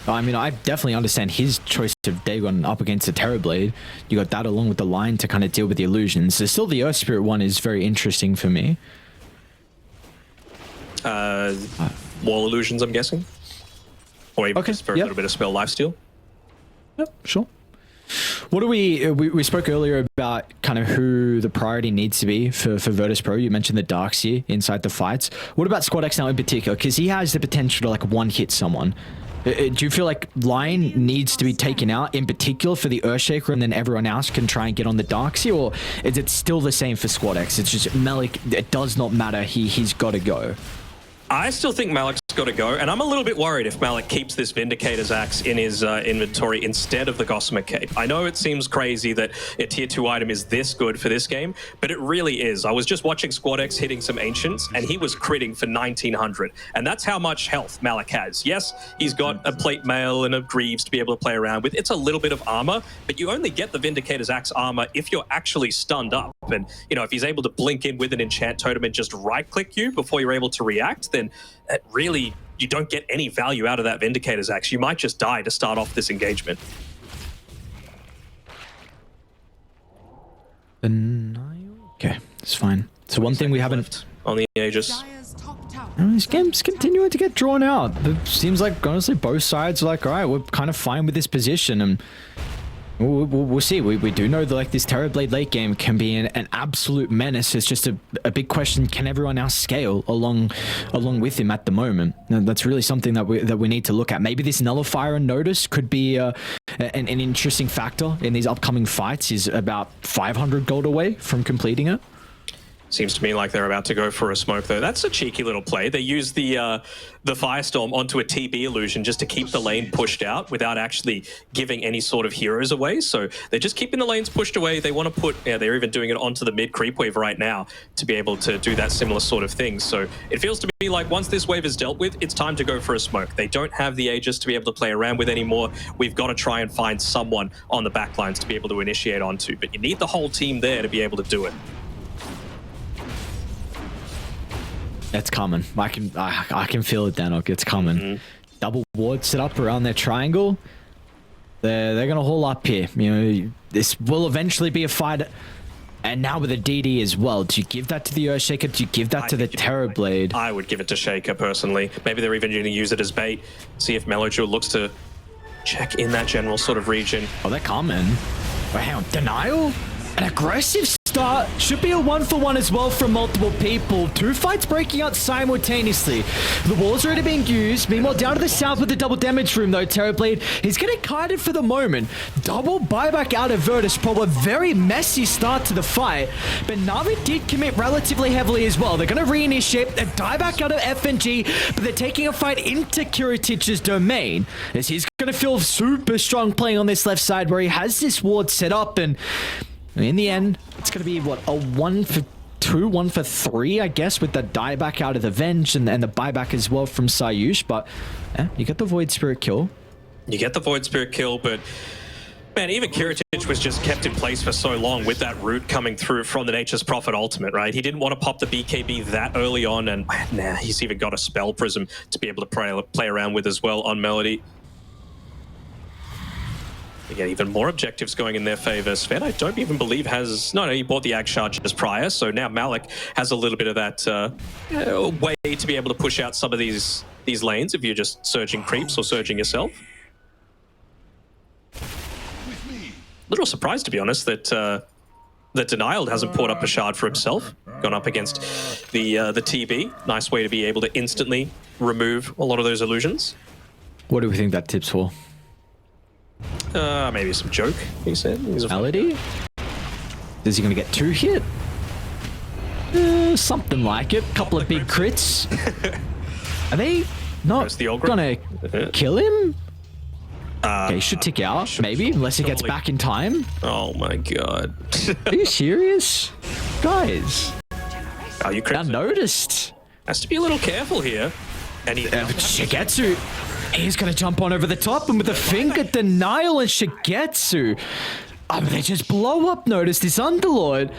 I mean, I definitely understand his choice of Dagon up against the Terrorblade. You got that along with the line to kind of deal with the illusions. So still the Earth Spirit one is very interesting for me. Wall Illusions, I'm guessing? Or even just for a little bit of spell lifesteal? Yep, sure. What do we spoke earlier about kind of who the priority needs to be for Virtus.pro. You mentioned the Darkseer inside the fights. What about Squad X now in particular? Because he has the potential to like one-hit someone. Do you feel like Lion needs to be taken out in particular for the Earthshaker and then everyone else can try and get on the Darkseer? Or is it still the same for Squad X? It's just Malik, it does not matter. He's got to go. I still think Malik's got to go, and I'm a little bit worried if Malik keeps this Vindicator's Axe in his inventory instead of the Gossamer Cape. I know it seems crazy that a tier 2 item is this good for this game, but it really is. I was just watching Squad X hitting some Ancients, and he was critting for 1900, and that's how much health Malik has. Yes, he's got a Plate Mail and a Greaves to be able to play around with. It's a little bit of armor, but you only get the Vindicator's Axe armor if you're actually stunned up. And, you know, if he's able to blink in with an Enchant Totem and just right-click you before you're able to react, then it really, you don't get any value out of that Vindicator's Axe. You might just die to start off this engagement. Okay, it's fine. So one thing we haven't on the Aegis. This game's continuing to get drawn out. It seems like honestly both sides are like, all right, we're kind of fine with this position, and we'll see. We do know that like this Terrorblade late game can be an absolute menace. It's just a big question: can everyone else scale along with him at the moment? And that's really something that we need to look at. Maybe this Nullifier and Notice could be an interesting factor in these upcoming fights. He's about 500 gold away from completing it. Seems to me like they're about to go for a smoke, though. That's a cheeky little play. They use the Firestorm onto a TB illusion just to keep the lane pushed out without actually giving any sort of heroes away. So they're just keeping the lanes pushed away. They want to put, they're even doing it onto the mid creep wave right now to be able to do that similar sort of thing. So it feels to me like once this wave is dealt with, it's time to go for a smoke. They don't have the Aegis to be able to play around with anymore. We've got to try and find someone on the backlines to be able to initiate onto. But you need the whole team there to be able to do it. It's coming. I can feel it, Danok. It's coming. Double ward set up around their triangle. They're gonna haul up here. You know, this will eventually be a fight. And now with a DD as well. Do you give that to the Earthshaker? Do you give that to the Terrorblade? I would give it to Shaker personally. Maybe they're even going to use it as bait. See if Melojul looks to check in that general sort of region. Oh, they're coming. Wait, hang on. Denial? An aggressive start. Should be a 1-for-1 as well from multiple people. 2 fights breaking out simultaneously. The wall's already being used. Meanwhile, down to the south with the double damage room, though, Terrorblade, he's getting kited for the moment. Double buyback out of Virtus.pro. A very messy start to the fight. But NAVI did commit relatively heavily as well. They're going to reinitiate a dieback out of FNG, but they're taking a fight into Kiritich's domain, as he's going to feel super strong playing on this left side where he has this ward set up. And in the end, it's going to be, what, a 1-for-2, 1-for-3, I guess, with the dieback out of the Venge and the buyback as well from Sayush. But yeah, you get the Void Spirit kill. You get the Void Spirit kill, but man, even Kiritich was just kept in place for so long with that root coming through from the Nature's Prophet ultimate, right? He didn't want to pop the BKB that early on, and nah, he's even got a Spell Prism to be able to play around with as well on Melody. They get even more objectives going in their favor. Sven, I don't even believe has... No, he bought the Ag Charge just prior, so now Malik has a little bit of that way to be able to push out some of these lanes if you're just surging creeps or surging yourself. Little surprised, to be honest, that Denial hasn't poured up a shard for himself. Gone up against the TB. Nice way to be able to instantly remove a lot of those illusions. What do we think that tip's for? Maybe some joke, he said. Melody? Is he going to get 2 hit? Something like it. Couple of big crits. Are they not going to kill him? Okay, he should tick out, maybe, unless he gets back in time. Oh my god. Are you serious? Guys. Are you I noticed. Has to be a little careful here. And Shigetsu. He's going to jump on over the top, and with a finger, Denial and Shigetsu. They just blow up, notice this Underlord.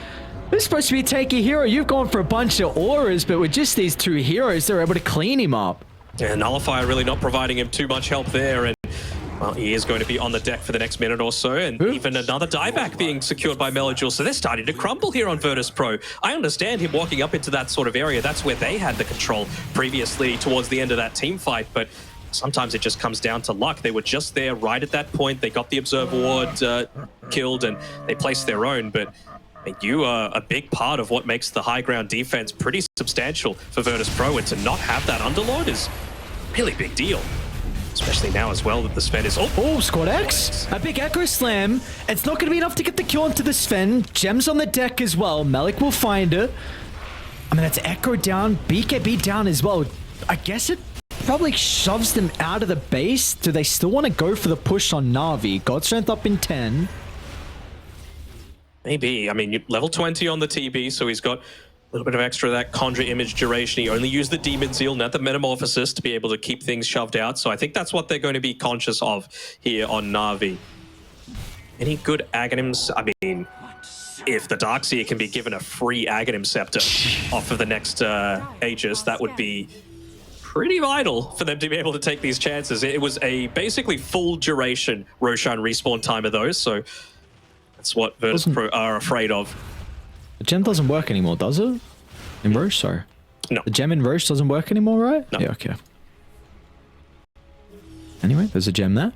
This is supposed to be take a hero. You've gone for a bunch of auras, but with just these 2 heroes, they're able to clean him up. Yeah, Nullifier really not providing him too much help there, and well, he is going to be on the deck for the next minute or so, and even another dieback being secured by Melojul, so they're starting to crumble here on Virtus.pro. I understand him walking up into that sort of area. That's where they had the control previously towards the end of that team fight, but sometimes it just comes down to luck. They were just there right at that point. They got the Observer Ward killed, and they placed their own, but you are a big part of what makes the high ground defense pretty substantial for Virtus.pro, and to not have that Underlord is a really big deal. Especially now as well that the Sven is... Oh, Squad X! A big Echo Slam. It's not going to be enough to get the kill onto the Sven. Gems on the deck as well. Malik will find it. I mean, that's Echo down, BKB down as well. I guess it probably shoves them out of the base. Do they still want to go for the push on Na'Vi? God Strength up in 10. Maybe. I mean, level 20 on the TB, so he's got a little bit of extra of that Conjure image duration. He only used the Demon Zeal, not the Metamorphosis, to be able to keep things shoved out. So I think that's what they're going to be conscious of here on Na'Vi. Any good Aghanims? I mean, if the Darkseer can be given a free Aghanim Scepter off of the next Aegis, that would be pretty vital for them to be able to take these chances. It was a basically full duration Roshan respawn time of those, so that's what Virtus.pro are afraid of. The gem doesn't work anymore, does it? In Roche, sorry. No. The gem in Roche doesn't work anymore, right? No. Yeah, okay. Anyway, there's a gem there.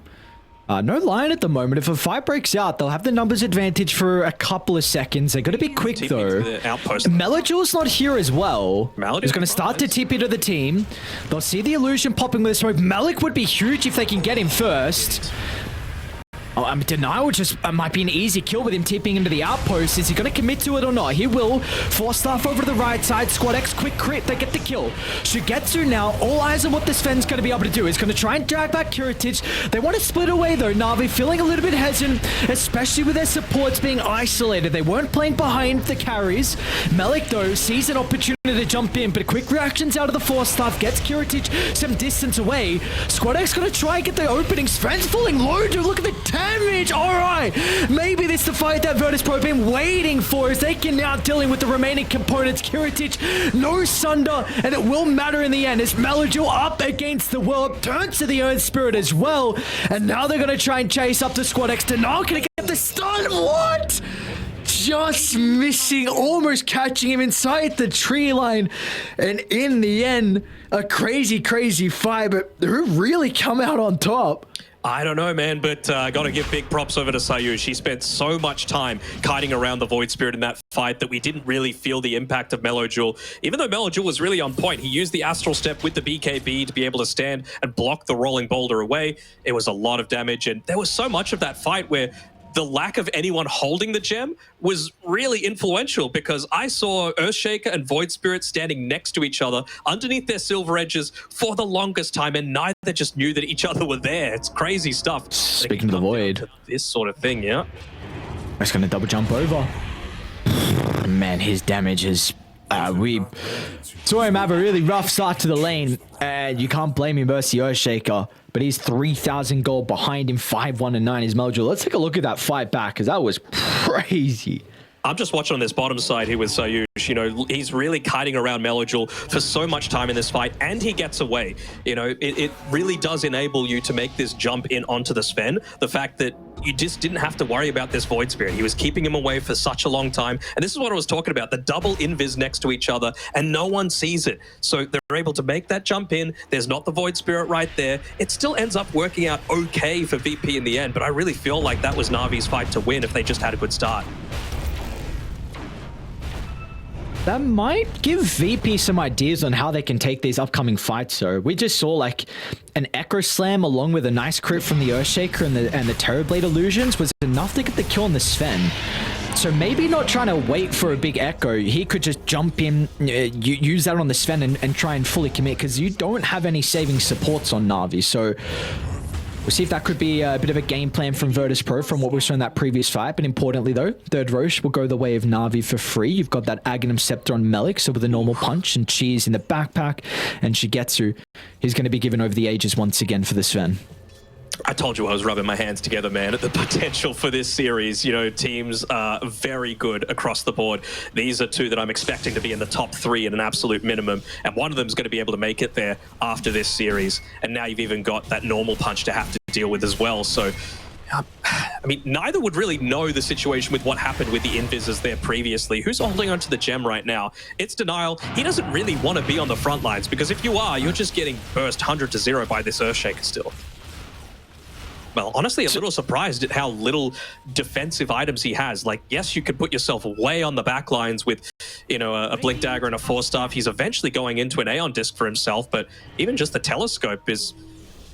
No line at the moment. If a fight breaks out, they'll have the numbers advantage for a couple of seconds. They're going to be quick, though. Melojul's not here as well. He's going to start to TP to the team. They'll see the illusion popping with the smoke. Malik would be huge if they can get him first. Oh, Denial just might be an easy kill with him tipping into the outpost. Is he going to commit to it or not? He will. Force staff over to the right side. Squad X, quick crit. They get the kill. Shigetsu now, all eyes on what this Sven's going to be able to do. He's going to try and drag back Kiritich. They want to split away, though. Na'Vi feeling a little bit hesitant, especially with their supports being isolated. They weren't playing behind the carries. Malik, though, sees an opportunity to jump in, but quick reactions out of the force staff gets Kiritich some distance away. Squad X going to try and get the opening. Sven's falling low, dude. Look at the tank. damage. All right, maybe this is the fight that Virtus.pro been waiting for, as they can now dealing with the remaining components. Kiritich, no Sunder, and it will matter in the end as Melodule up against the world, turns to the Earth Spirit as well, and now they're going to try and chase up the Squad X. Now going to get the stun. What? Just missing, almost catching him inside the tree line. And in the end, a crazy, crazy fight. But who really come out on top? I don't know, man, but I got to give big props over to Sayush. He spent so much time kiting around the Void Spirit in that fight that we didn't really feel the impact of Melojule. Even though Melojule was really on point, he used the Astral Step with the BKB to be able to stand and block the Rolling Boulder away. It was a lot of damage, and there was so much of that fight where the lack of anyone holding the gem was really influential, because I saw Earthshaker and Void Spirit standing next to each other underneath their silver edges for the longest time, and neither just knew that each other were there. It's crazy stuff. Speaking of the Void, this sort of thing, yeah. Just going to double jump over. Man, his damage is... we saw him have a really rough start to the lane, and you can't blame him versus the Earthshaker, but he's 3,000 gold behind him, 5-1 and 9 is Mojo. Let's take a look at that fight back, because that was crazy. I'm just watching on this bottom side here with Sayush. You know, he's really kiting around Melojule for so much time in this fight, and he gets away. You know, it really does enable you to make this jump in onto the Sven. The fact that you just didn't have to worry about this Void Spirit. He was keeping him away for such a long time. And this is what I was talking about, the double invis next to each other, and no one sees it. So they're able to make that jump in. There's not the Void Spirit right there. It still ends up working out okay for VP in the end, but I really feel like that was Navi's fight to win if they just had a good start. That might give VP some ideas on how they can take these upcoming fights. So we just saw like an Echo Slam along with a nice crit from the Earthshaker and the Terrorblade illusions was enough to get the kill on the Sven. So maybe not trying to wait for a big Echo. He could just jump in, use that on the Sven and try and fully commit, because you don't have any saving supports on Navi. So we'll see if that could be a bit of a game plan from Virtus.pro from what we saw in that previous fight. But importantly, though, third Roche will go the way of Navi for free. You've got that Aghanim Scepter on Melik, so with a normal punch and cheese in the backpack. And Shigetsu, he's going to be given over the ages once again for the Sven. I told you I was rubbing my hands together, man, at the potential for this series. You know, teams are very good across the board. These are two that I'm expecting to be in the top 3 at an absolute minimum, and one of them is going to be able to make it there after this series. And now you've even got that normal punch to have to deal with as well. So, I mean, neither would really know the situation with what happened with the Invisors there previously. Who's holding onto the gem right now? It's Denial. He doesn't really want to be on the front lines, because if you are, you're just getting burst 100-0 by this Earthshaker still. Well, honestly, a little surprised at how little defensive items he has. Like, yes, you could put yourself way on the back lines with, you know, a Blink Dagger and a Force Staff. He's eventually going into an Aeon Disc for himself, but even just the Telescope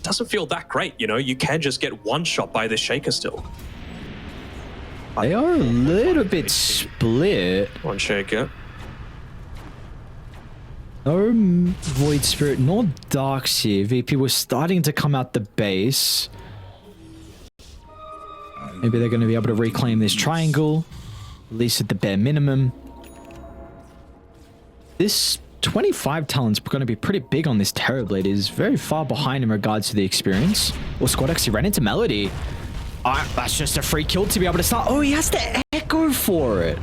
doesn't feel that great, you know? You can just get one shot by this Shaker still. They are a little bit split. One Shaker. No Void Spirit, nor Darkseer. VP was starting to come out the base. Maybe they're going to be able to reclaim this triangle, at least at the bare minimum. This 25 talent's going to be pretty big on this Terrorblade. It is very far behind in regards to the experience. Well, Squad X, he ran into Melody. That's just a free kill to be able to start. Oh, he has to echo for it.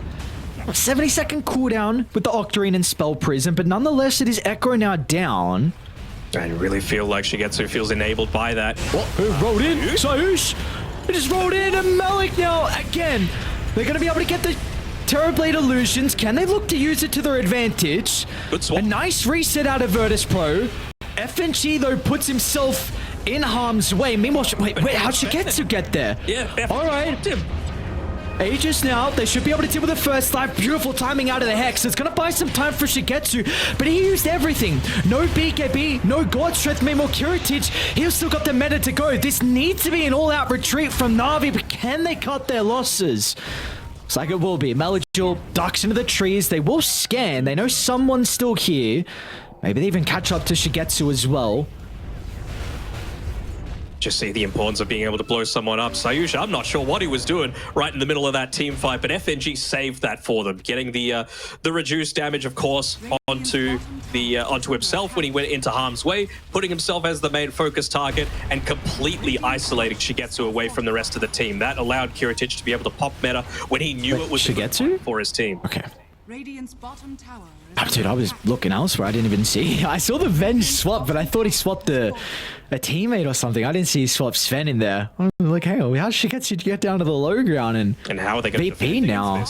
70-second cooldown with the Octarine and Spell Prison, but nonetheless, it is Echo now down. I really feel like Shigetsu feels enabled by that. Who rolled in? Sayush! They just rolled in, and Melik now, again, they're going to be able to get the Terrorblade illusions. Can they look to use it to their advantage? Good swap. A nice reset out of Virtus.pro. FNG, though, puts himself in harm's way. Meanwhile, wait, how'd Shigetsu get there? Yeah, all right. Aegis now, they should be able to deal with the first life. Beautiful timing out of the Hex. It's going to buy some time for Shigetsu, but he used everything. No BKB, no God Strength, meanwhile Kiritich, he's still got the meta to go. This needs to be an all-out retreat from Navi, but can they cut their losses? Looks like it will be. Melodule ducks into the trees. They will scan. They know someone's still here. Maybe they even catch up to Shigetsu as well. Just see the importance of being able to blow someone up. Sayush, I'm not sure what he was doing right in the middle of that team fight, but FNG saved that for them, getting the reduced damage, of course, onto himself when he went into harm's way, putting himself as the main focus target and completely isolating Shigetsu away from the rest of the team. That allowed Kiritich to be able to pop meta when he knew it was Shigetsu for his team. Okay. Radiant's bottom tower Oh, dude, I was looking elsewhere. I didn't even see. I saw the Venge swap, but I thought he swapped a teammate or something. I didn't see he swap Sven in there. I'm like, hey, how Shigetsu get down to the low ground and how are they going to VP now?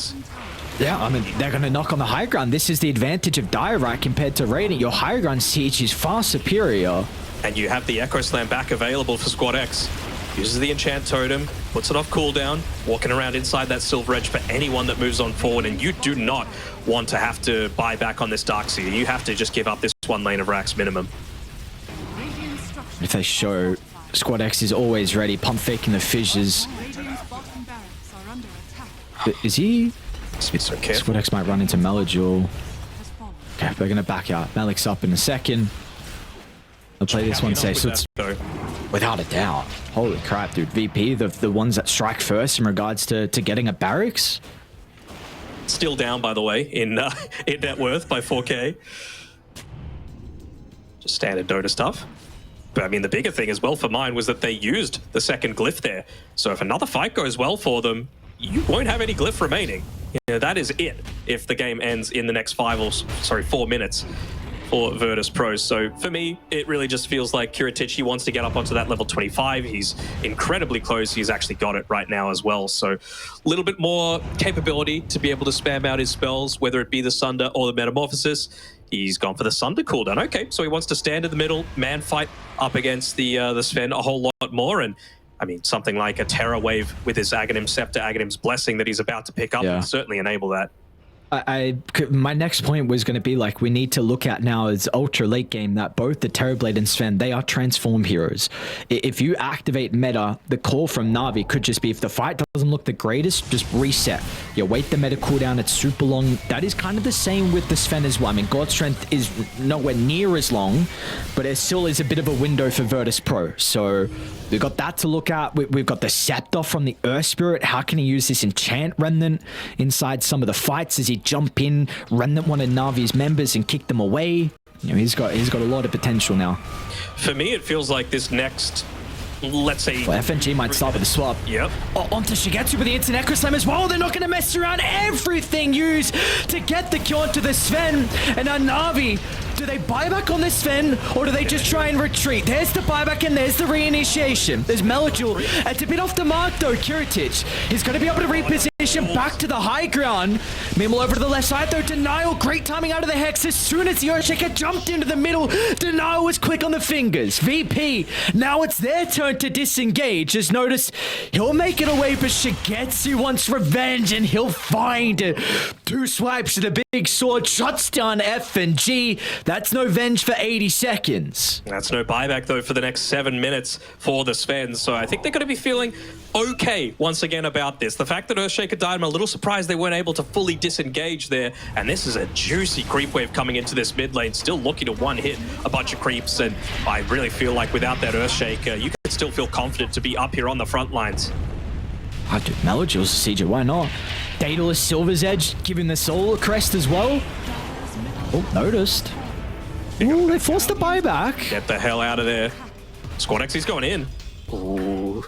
Yeah, I mean, they're going to knock on the high ground. This is the advantage of Dyrite compared to Radiant. Your high ground siege is far superior. And you have the Echo Slam back available for Squad X. Uses the Enchant Totem, puts it off cooldown, walking around inside that Silver Edge for anyone that moves on forward, and you do not want to have to buy back on this Darkseer. You have to just give up this one lane of racks minimum. If they show, Squad X is always ready, pump faking the fissures. Is he? It's okay. Squad X might run into Melodule. Okay, they're going to back out. Malik's up in a second. They'll play this one safe, so it's without a doubt. Holy crap, dude. VP, the ones that strike first in regards to getting a barracks. Still down, by the way, in net worth by 4K. Just standard Dota stuff. But I mean, the bigger thing as well for mine was that they used the second glyph there. So if another fight goes well for them, you won't have any glyph remaining. You know, that is it if the game ends in the next 4 minutes for Virtus.pro. So for me, it really just feels like Kiritich, he wants to get up onto that level 25. He's incredibly close. He's actually got it right now as well. So a little bit more capability to be able to spam out his spells, whether it be the Sunder or the Metamorphosis. He's gone for the Sunder cooldown. Okay, so he wants to stand in the middle, man fight up against the Sven a whole lot more. And I mean, something like a Terror Wave with his Aghanim Scepter, Aghanim's Blessing that he's about to pick up will certainly enable that. My next point was going to be like, we need to look at now as ultra late game that both the Terrorblade and Sven, they are transform heroes. If you activate meta, the call from Navi could just be, if the fight doesn't look the greatest, just reset. You wait the meta cooldown, it's super long. That is kind of the same with the Sven as well. I mean, God Strength is nowhere near as long, but it still is a bit of a window for Virtus.pro. So we've got that to look at. We've got the Scepter from the Earth Spirit. How can he use this Enchant Remnant inside some of the fights? As he jump in, Remnant one of Navi's members and kick them away? You know, he's got a lot of potential now. For me, it feels like this next, let's say... Well, FNG might start with a swap. Yep. Onto Shigetsu with the instant Echo Slam as well. They're not going to mess around. Everything used to get the kill onto the Sven. And now Navi, do they buy back on the Sven, or do they just try and retreat? There's the buyback and there's the reinitiation. There's Melodule. It's a bit off the mark though, Kiritich. He's going to be able to reposition back to the high ground. Meanwhile, over to the left side though, Denial, great timing out of the Hex. As soon as the Earthshaker jumped into the middle, Denial was quick on the fingers. VP, now it's their turn to disengage. As notice, he'll make it away, but Shigetsu wants revenge and he'll find it. 2 swipes to the big sword, shuts down FNG. That's no venge for 80 seconds. That's no buyback, though, for the next 7 minutes for the Sven. So I think they're going to be feeling okay once again about this. The fact that Earthshaker died, I'm a little surprised they weren't able to fully disengage there. And this is a juicy creep wave coming into this mid lane, still looking to one-hit a bunch of creeps. And I really feel like without that Earthshaker, you can still feel confident to be up here on the front lines. Oh, dude, Melodule's a CJ, why not? Daedalus, Silver's Edge, giving the Soul Crest as well. Oh, noticed. Ooh, they forced the buyback. Get the hell out of there. Squad X is going in. Ooh.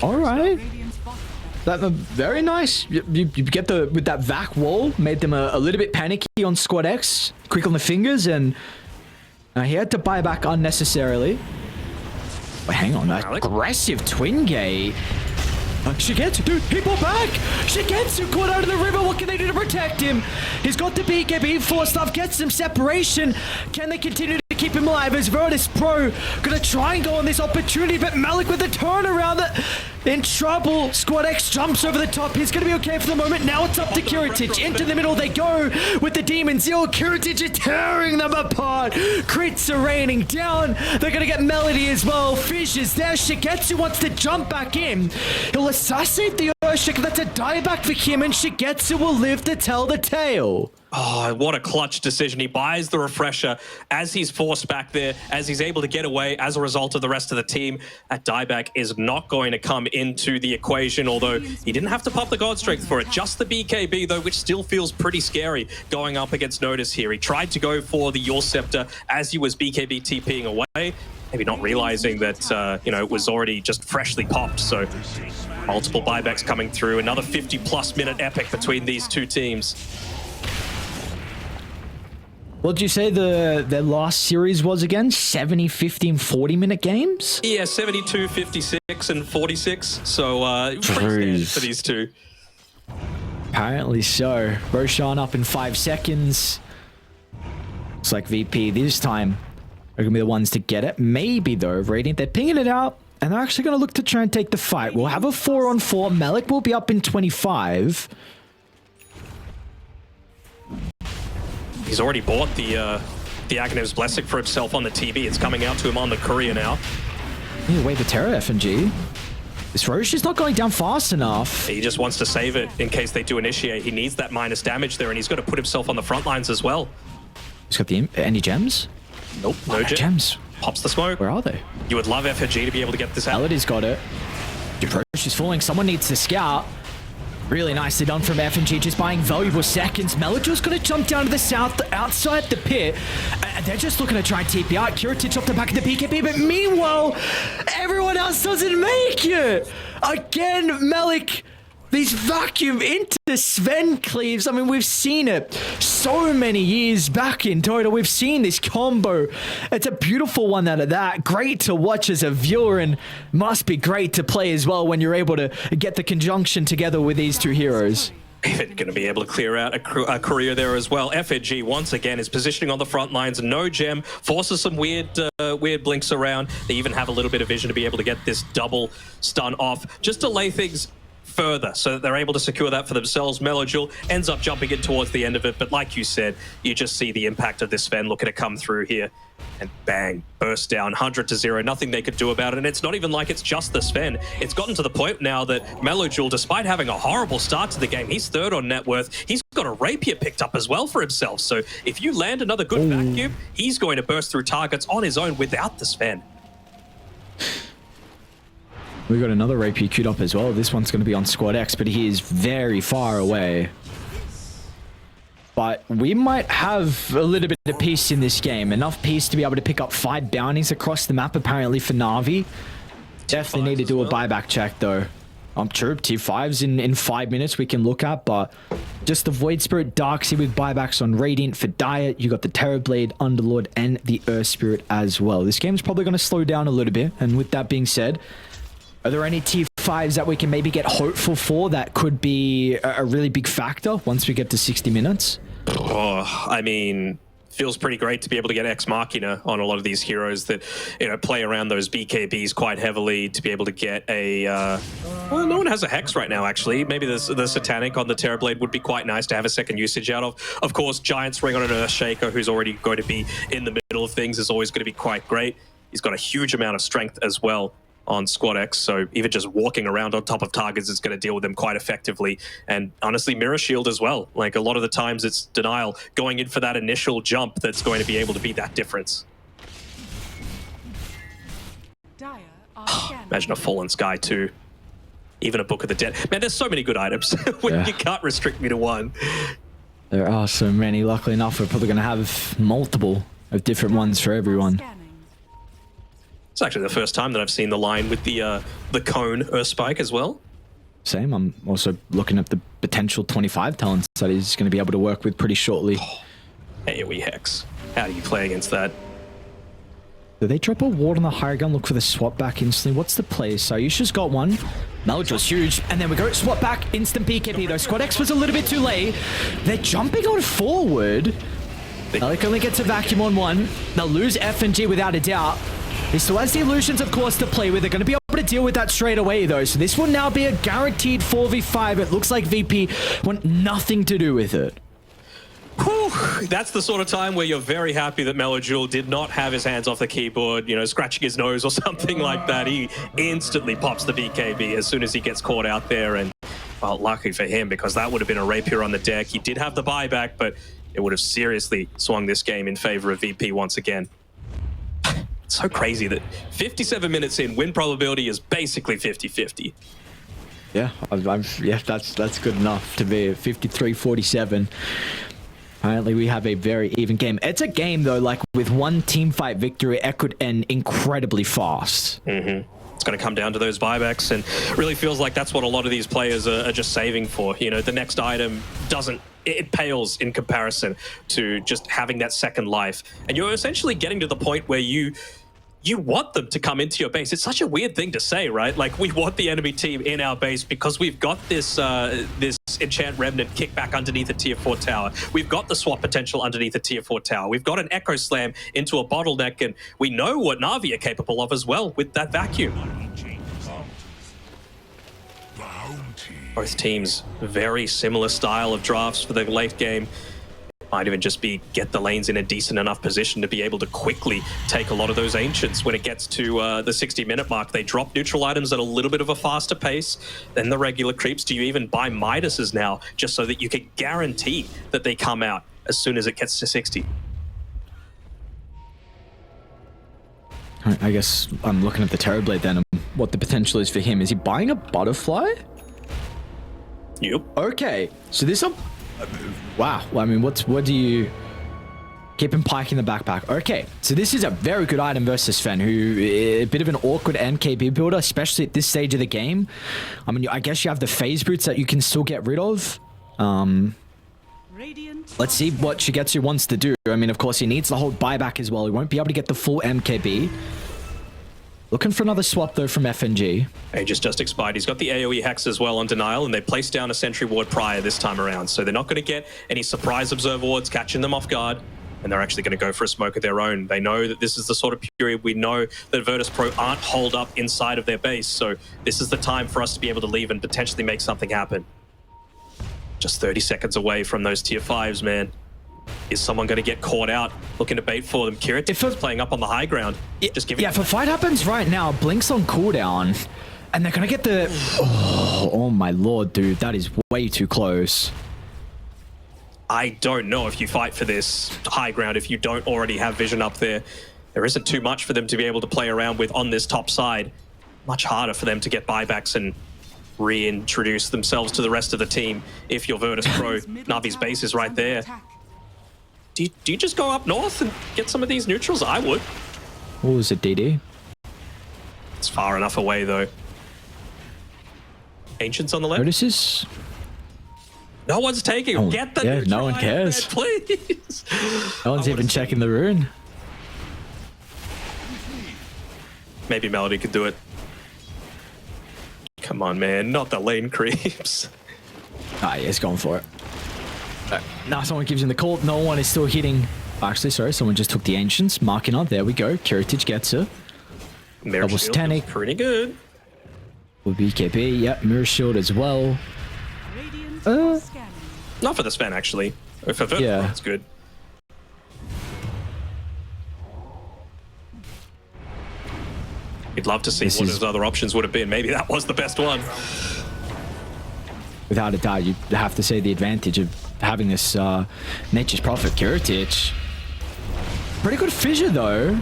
All right. That very nice. You get with that vac wall, made them a little bit panicky on Squad X. Quick on the fingers, and he had to buy back unnecessarily. Wait, hang on, that aggressive twin gate. Shigetsu, dude, he pulled back! Shigetsu caught out of the river, what can they do to protect him? He's got the beat, being forced off, gets some separation. Can they continue to keep him alive as Virtus.pro gonna try and go on this opportunity, but Malik with the turnaround in trouble. Squad X jumps over the top. He's gonna be okay for the moment. Now it's up to Kiritich. Into the middle they go with the Demon Zeal. Kiritich is tearing them apart. Crits are raining down. They're gonna get Melody as well. Fissures there. Shigetsu wants to jump back in. He'll assassinate the Earthshaker. That's a dieback for him, and Shigetsu will live to tell the tale. Oh, what a clutch decision. He buys the refresher as he's forced back there, as he's able to get away as a result of the rest of the team. That dieback is not going to come into the equation, although he didn't have to pop the God Strength for it. Just the BKB, though, which still feels pretty scary going up against Natus here. He tried to go for the Your Scepter as he was BKB TPing away, maybe not realizing that, you know, it was already just freshly popped. So multiple buybacks coming through. Another 50-plus minute epic between these two teams. What did you say their last series was again? 70, 50, and 40-minute games? Yeah, 72, 56, and 46. So, pretty standard for these two. Apparently so. Roshan up in 5 seconds. Looks like VP this time are going to be the ones to get it. Maybe, though, Radiant. They're pinging it out, and they're actually going to look to try and take the fight. We'll have a 4-on-4. Melik will be up in 25. He's already bought the Agoniv's Blessing for himself on the TV. It's coming out to him on the courier now. Yeah, wait, the Terra FNG. This Roche is not going down fast enough. He just wants to save it in case they do initiate. He needs that minus damage there, and he's got to put himself on the front lines as well. He's got the any gems? Nope, no gems. Pops the smoke. Where are they? You would love FNG to be able to get this out. Melody's got it. Dude, Roche is falling. Someone needs to scout. Really nicely done from FNG, just buying valuable seconds. Melody's going to jump down to the south, outside the pit. And they're just looking to try and TP out. Kiritich off the back of the BKB, but meanwhile, everyone else doesn't make it. Again, Melik, these vacuum into Sven cleaves. I mean, we've seen it so many years back in Dota. We've seen this combo. It's a beautiful one out of that. Great to watch as a viewer, and must be great to play as well when you're able to get the conjunction together with these two heroes. Even going to be able to clear out a career there as well. FNG once again is positioning on the front lines. No gem, forces some weird blinks around. They even have a little bit of vision to be able to get this double stun off, just to lay things further so that they're able to secure that for themselves. Melojul ends up jumping in towards the end of it, but like you said, you just see the impact of this Sven looking to come through here, and bang, burst down, 100-0, nothing they could do about it. And it's not even like it's just the Sven. It's gotten to the point now that Melojul, despite having a horrible start to the game, he's third on net worth, he's got a rapier picked up as well for himself. So if you land another good vacuum, he's going to burst through targets on his own without the Sven. We've got another rapier queued up as well. This one's going to be on Squad X, but he is very far away. But we might have a little bit of peace in this game. Enough peace to be able to pick up 5 bounties across the map, apparently, for Navi. Definitely need to do a buyback check, though. I'm sure tier 5s in 5 minutes we can look at, but just the Void Spirit, Darkseid with buybacks on Radiant for Diet. You got the Terrorblade, Underlord, and the Earth Spirit as well. This game's probably going to slow down a little bit, and with that being said, are there any tier 5s that we can maybe get hopeful for that could be a really big factor once we get to 60 minutes? Oh, I mean, feels pretty great to be able to get Ex Machina on a lot of these heroes that, you know, play around those BKBs quite heavily, to be able to get a... well, no one has a Hex right now, actually. Maybe the Satanic on the Terrorblade would be quite nice to have a second usage out of. Of course, Giant's Ring on an Earthshaker, who's already going to be in the middle of things, is always going to be quite great. He's got a huge amount of strength as well on Squad X, so even just walking around on top of targets is going to deal with them quite effectively. And honestly, Mirror Shield as well. Like, a lot of the times it's Denial going in for that initial jump that's going to be able to be that difference. Imagine a Fallen Sky too. Even a Book of the Dead. Man, there's so many good items when you can't restrict me to one. There are so many. Luckily enough, we're probably going to have multiple of different ones for everyone. It's actually the first time that I've seen the line with the cone Earth Spike as well. Same. I'm also looking at the potential 25 talents that he's going to be able to work with pretty shortly. AoE Hex. How do you play against that? Do they drop a ward on the higher gun? Look for the swap back instantly. What's the play? Sayusha's got one. Melojul's huge. And then we go swap back. Instant BKB though. Squad X was a little bit too late. They're jumping on forward. Melik only gets a vacuum on one. They'll lose FNG without a doubt. He still has the illusions, of course, to play with. They're going to be able to deal with that straight away, though. So this will now be a guaranteed 4v5. It looks like VP want nothing to do with it. Whew. That's the sort of time where you're very happy that Melojul did not have his hands off the keyboard, you know, scratching his nose or something like that. He instantly pops the BKB as soon as he gets caught out there. And, well, lucky for him, because that would have been a rapier on the deck. He did have the buyback, but it would have seriously swung this game in favor of VP once again. It's so crazy that 57 minutes in, win probability is basically 50-50. Yeah, yeah, that's good enough to be 53-47. Apparently, we have a very even game. It's a game, though, like, with one team fight victory, it could end incredibly fast. It's going to come down to those buybacks, and really feels like that's what a lot of these players are just saving for. You know, the next item doesn't, it pales in comparison to just having that second life. And you're essentially getting to the point where you want them to come into your base. It's such a weird thing to say, right? Like, we want the enemy team in our base because we've got this this Enchant Remnant kickback underneath a tier 4 tower. We've got the swap potential underneath a tier 4 tower. We've got an Echo Slam into a bottleneck, and we know what Navi are capable of as well with that vacuum. Both teams, very similar style of drafts for the late game. Might even just be get the lanes in a decent enough position to be able to quickly take a lot of those Ancients. When it gets to the 60-minute mark, they drop neutral items at a little bit of a faster pace than the regular creeps. Do you even buy Midases now just so that you can guarantee that they come out as soon as it gets to 60? I guess I'm looking at the Terrorblade then, and what the potential is for him. Is he buying a Butterfly? Yep. Okay, so this... Wow, well, I mean, what do you... Keep him Pike in the backpack. Okay, so this is a very good item versus Sven, who a bit of an awkward NKB builder, especially at this stage of the game. I mean, I guess you have the phase boots that you can still get rid of. Let's see what Shigetsu wants to do. I mean, of course, he needs the whole buyback as well. He won't be able to get the full MKB. Looking for another swap, though, from FNG. Aegis just expired. He's got the AoE Hex as well on Denial, and they placed down a Sentry Ward prior this time around. So they're not going to get any surprise Observer Wards catching them off guard, and they're actually going to go for a smoke of their own. They know that this is the sort of period we know that Virtus.pro aren't holed up inside of their base. So this is the time for us to be able to leave and potentially make something happen. Just 30 seconds away from those tier 5s, man. Is someone going to get caught out looking to bait for them? Kirit is playing up on the high ground. Just giving. Yeah, if a fight happens right now, Blink's on cooldown, and they're going to get the... Oh my lord, dude. That is way too close. I don't know if you fight for this high ground if you don't already have vision up there. There isn't too much for them to be able to play around with on this top side. Much harder for them to get buybacks and reintroduce themselves to the rest of the team if you're Virtus.pro. Navi's base is right there. Do you just go up north and get some of these neutrals? I would. What was it, DD? It's far enough away, though. Ancients on the left. Notices? No one's taking. Oh, get the yeah, neutral no one cares. there, please. No one's even checking the rune. Maybe Melody could do it. Come on, man. Not the lane creeps. Ah, yeah, he's going for it. Now someone gives him the call. No one is still hitting. Actually, sorry, someone just took the Ancients. Marking on. There we go. Kiritage gets her. Mirror Double Shield Satanic. is pretty good. Will be KP. Yep, Mirror Shield as well. Not for the Sven, actually. For Virtus, Yeah. it's good. We'd love to see This what is- his other options would have been. Maybe that was the best one. Without a doubt, you have to say the advantage of having this Nature's Prophet Kiritage. Pretty good fissure, though.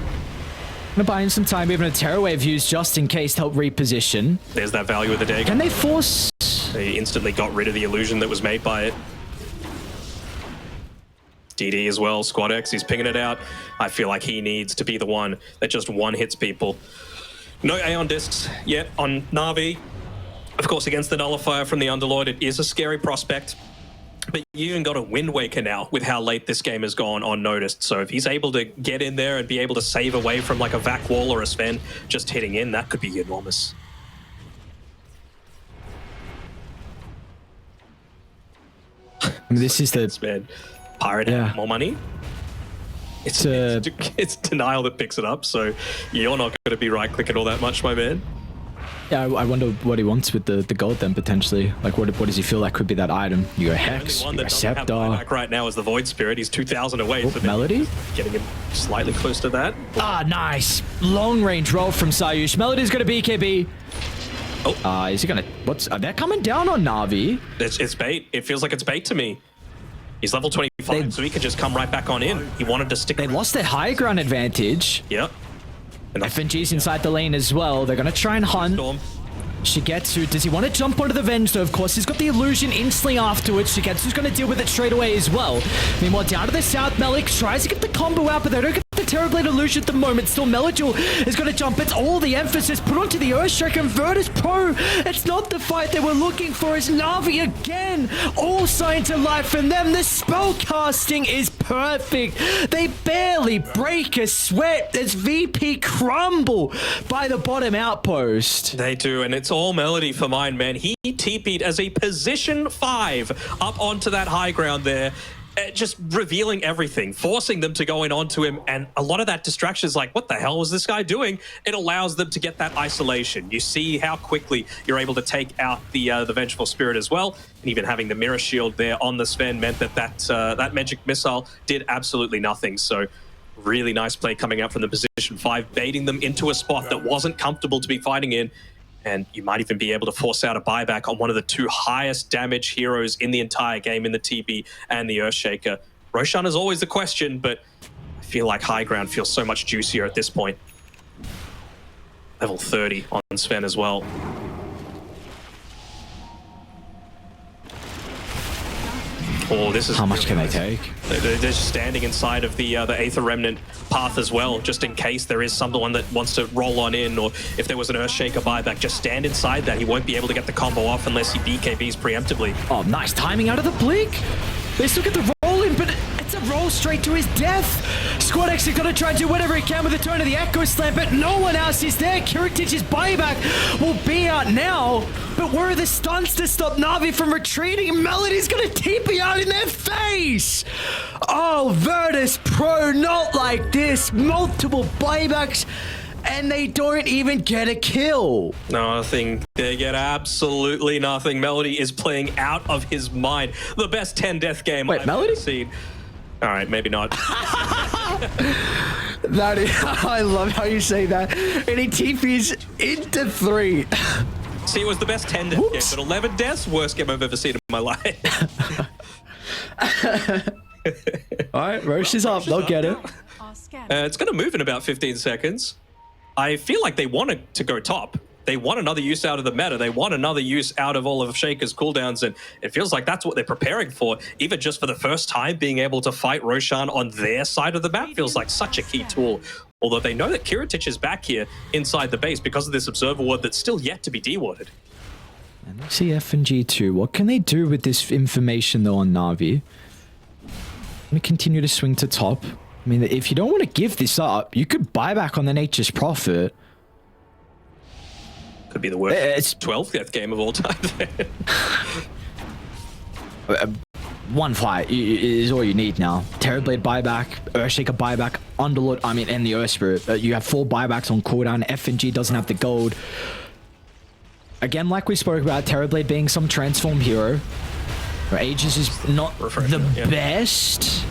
Gonna buy in some time, even a Terror Wave used just in case to help reposition. There's that value of the day. Can they force... They instantly got rid of the illusion that was made by it. DD as well, Squad X, he's pinging it out. I feel like he needs to be the one that just one-hits people. No Aeon Discs yet on Navi. Of course, against the Nullifier from the Underlord, it is a scary prospect. But you even got a Wind Waker now with how late this game has gone unnoticed. So if he's able to get in there and be able to save away from like a Vac Wall or a Sven just hitting in, that could be enormous. I mean, this is the... Man, Pirate Yeah. more money. It's Denial that picks it up, so you're not going to be right-clicking all that much, my man. Yeah, I wonder what he wants with the gold then, potentially. Like, what does he feel like could be that item? You go Hex, The only one you go that doesn't have Scepter. buyback right now is the Void Spirit. He's 2,000 away. Oh, So maybe Melody? getting him slightly close to that. Ah, nice. Long range roll from Sayush. Melody's going to BKB. Oh. Is he going to... They're coming down on Navi. It's bait. It feels like it's bait to me. He's level 25, so he could just come right back on in. He wanted to stick. They lost their high ground advantage. Yep. FNG's inside the lane as well. They're going to try and hunt. Storm. Shigetsu, does he want to jump onto the Venge though? Of course, he's got the illusion instantly afterwards. Shigetsu's going to deal with it straight away as well. Meanwhile, down to the south, Melik tries to get the combo out, but they don't get the Terrorblade illusion at the moment. Still, Melodule is going to jump. It's all the emphasis put onto the Earthstrike and Virtus.pro. It's not the fight they were looking for. It's Navi again. All signs of life from them. The spell casting is perfect. They barely break a sweat as VP crumble by the bottom outpost. They do, and it's all Melody for mine, man. He TP'd as a position 5 up onto that high ground there. Just revealing everything, forcing them to go in onto him, and a lot of that distraction is like, what the hell was this guy doing? It allows them to get that isolation. You see how quickly you're able to take out the Vengeful Spirit as well, and even having the Mirror Shield there on the Sven meant that Magic Missile did absolutely nothing. So really nice play coming out from the position 5, baiting them into a spot that wasn't comfortable to be fighting in. And you might even be able to force out a buyback on one of the 2 highest damage heroes in the entire game in the TB and the Earthshaker. Roshan is always the question, but I feel like high ground feels so much juicier at this point. Level 30 on Sven as well. Oh, this is... How much can they take? They're just standing inside of the Aether Remnant path as well, just in case there is someone that wants to roll on in, or if there was an Earthshaker buyback, just stand inside that. He won't be able to get the combo off unless he BKBs preemptively. Oh, nice timing out of the blink. They still get the roll in, but it's a roll straight to his death. Squad X is going to try and do whatever he can with the turn of the Echo Slam, but no one else is there. Kiritich's buyback will be out now, but where are the stuns to stop Navi from retreating? Melody's going to TP out in their face. Oh, Virtus.pro, not like this. Multiple buybacks, and they don't even get a kill. Nothing. They get absolutely nothing. Melody is playing out of his mind. The best 10 death game I've ever seen. All right, maybe not. That is, I love how you say that. And he TPs into 3. See, it was the best 10 death game, but 11 deaths, worst game I've ever seen in my life. All right, Roche is up. They'll get it. It's going to move in about 15 seconds. I feel like they wanted to go top. They want another use out of the meta. They want another use out of all of Shaker's cooldowns, and it feels like that's what they're preparing for. Even just for the first time, being able to fight Roshan on their side of the map feels like such a key tool. Although they know that Kiritich is back here inside the base because of this Observer Ward that's still yet to be dewarded. And let's see FNG2. What can they do with this information, though, on Navi? I'm going to continue to swing to top. I mean, if you don't want to give this up, you could buy back on the Nature's Prophet. Could be the worst 12th death game of all time. One fight is all you need now. Terrorblade buyback, Earthshaker buyback, Underlord, I mean, and the Earth Spirit. You have 4 buybacks on cooldown. FNG doesn't have the gold. Again, like we spoke about, Terrorblade being some transform hero. Aegis is not the best.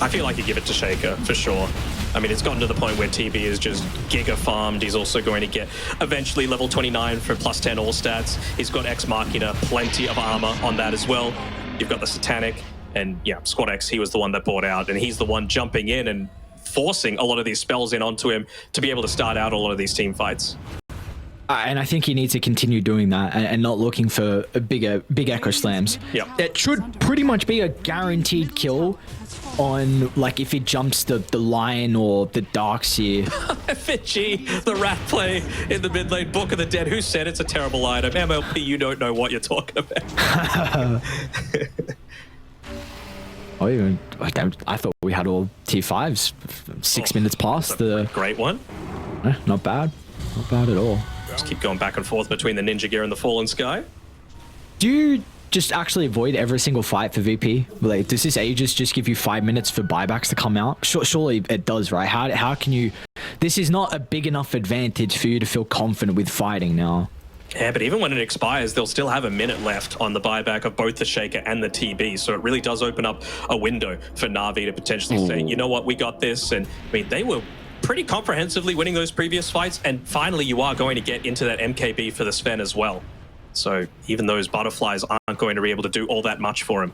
I feel like you give it to Shaker, for sure. I mean, it's gotten to the point where TB is just giga farmed. He's also going to get eventually level 29 for plus 10 all stats. He's got Ex Machina, plenty of armor on that as well. You've got the Satanic, and yeah, Squad X, he was the one that bought out, and he's the one jumping in and forcing a lot of these spells in onto him to be able to start out a lot of these team fights. And I think he needs to continue doing that and not looking for big Echo Slams. Yep. It should pretty much be a guaranteed kill on, like, if he jumps the Lion or the Darkseer. FNG, the rat play in the mid lane, Book of the Dead. Who said it's a terrible item? MLP, you don't know what you're talking about. Oh, even I thought we had all T5s. 6 minutes past the... Great one. Not bad. Not bad at all. Just keep going back and forth between the Ninja Gear and the Fallen Sky. Do you just actually avoid every single fight for VP? Like, does this Aegis just give you 5 minutes for buybacks to come out? Surely it does, right? How can you... This is not a big enough advantage for you to feel confident with fighting now. Yeah, but even when it expires, they'll still have a minute left on the buyback of both the Shaker and the TB. So it really does open up a window for Navi to potentially say, you know what, we got this. And I mean, they were pretty comprehensively winning those previous fights. And finally, you are going to get into that MKB for the Sven as well. So even those butterflies aren't going to be able to do all that much for him.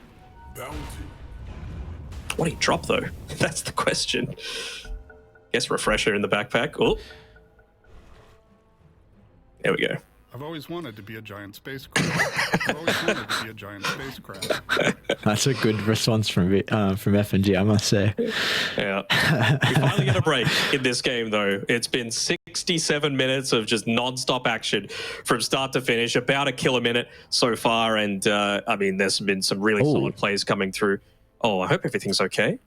What did he drop, though? That's the question. Guess refresher in the backpack. Oh. There we go. I've always wanted to be a giant spacecraft. I've always wanted to be a giant spacecraft. That's a good response from FNG, I must say. Yeah. We finally get a break in this game, though. It's been 67 minutes of just non-stop action from start to finish, about a kill a minute so far. And, I mean, there's been some really solid plays coming through. Oh, I hope everything's okay.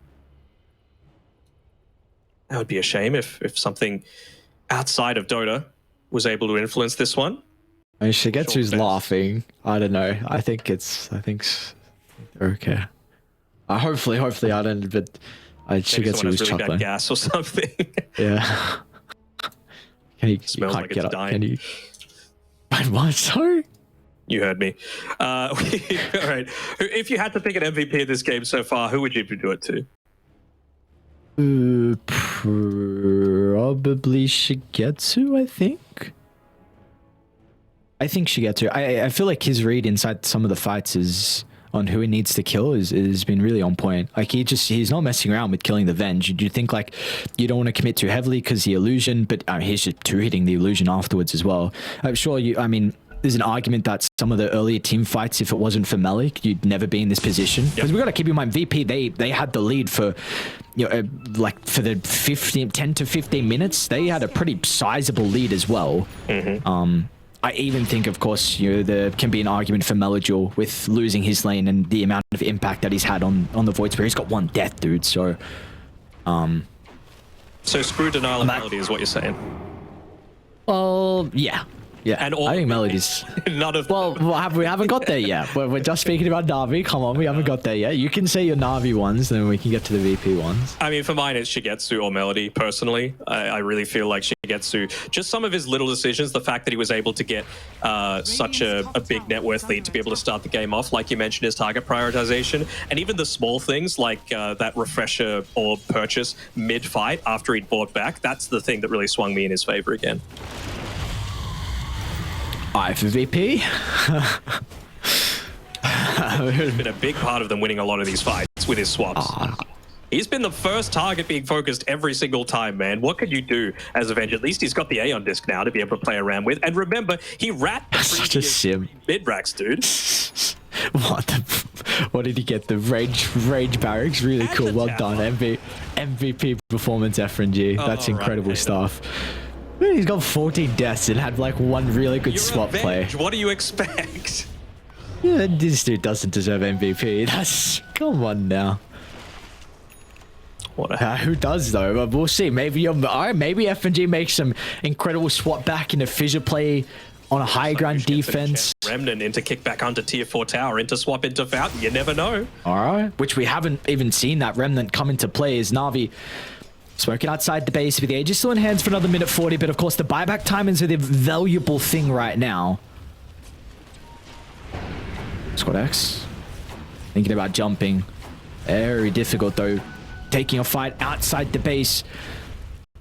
That would be a shame if something outside of Dota was able to influence this one. I mean, Shigetsu's laughing. I don't know. I think they're okay. Hopefully I don't. But Shigetsu was really chuckling. Bad gas or something. Yeah. You Smells like it's dying. Can you? What? Sorry. You heard me. All right. If you had to pick an MVP of this game so far, who would you do it to? Probably Shigetsu, I think. I think Shigetsu. I feel like his read inside some of the fights is on who he needs to kill is been really on point. Like he's not messing around with killing the Venge. You think like you don't want to commit too heavily because the illusion, but he's just two-hitting the illusion afterwards as well. I'm sure there's an argument that some of the earlier team fights, if it wasn't for Malik, you'd never be in this position. Because we've got to keep in mind, VP, they had the lead for, like for the 10 to 15 minutes. They had a pretty sizable lead as well. I even think, of course, there can be an argument for Melodule with losing his lane and the amount of impact that he's had on the Void Spirit. He's got one death, dude. So, so screw Denial of Melody is what you're saying. Well, yeah. Yeah, and I think Melody's... None of well, we haven't got there yet. We're just speaking about Navi. Come on, we haven't got there yet. You can say your Navi ones, then we can get to the VP ones. I mean, for mine, it's Shigetsu or Melody, personally. I really feel like Shigetsu, just some of his little decisions, the fact that he was able to get such a big net worth lead to be able to start the game off, like you mentioned, his target prioritization, and even the small things like that refresher or purchase mid-fight after he'd bought back, that's the thing that really swung me in his favor again. For VP. It's been a big part of them winning a lot of these fights with his swaps. He's been the first target being focused every single time, man. What could you do as a Venge? At least he's got the Aeon disc now to be able to play around with. And remember, he rat the such a sim. mid-racks, dude. What did he get? The rage barracks? Really cool. Well done. MVP performance, FNG. That's incredible stuff. He's got 14 deaths and had like one really good swap play. What do you expect? Yeah, this dude doesn't deserve MVP. Come on now. Who does though? We'll see. Maybe FNG makes some incredible swap back into fissure play on a high ground defense. Remnant into kickback onto tier 4 tower, into swap into Fountain. You never know. All right, which we haven't even seen that Remnant come into play as Navi. Smoking outside the base with the Aegis still in hands for another minute 40, but of course the buyback time is the valuable thing right now. Squad X. Thinking about jumping. Very difficult though. Taking a fight outside the base.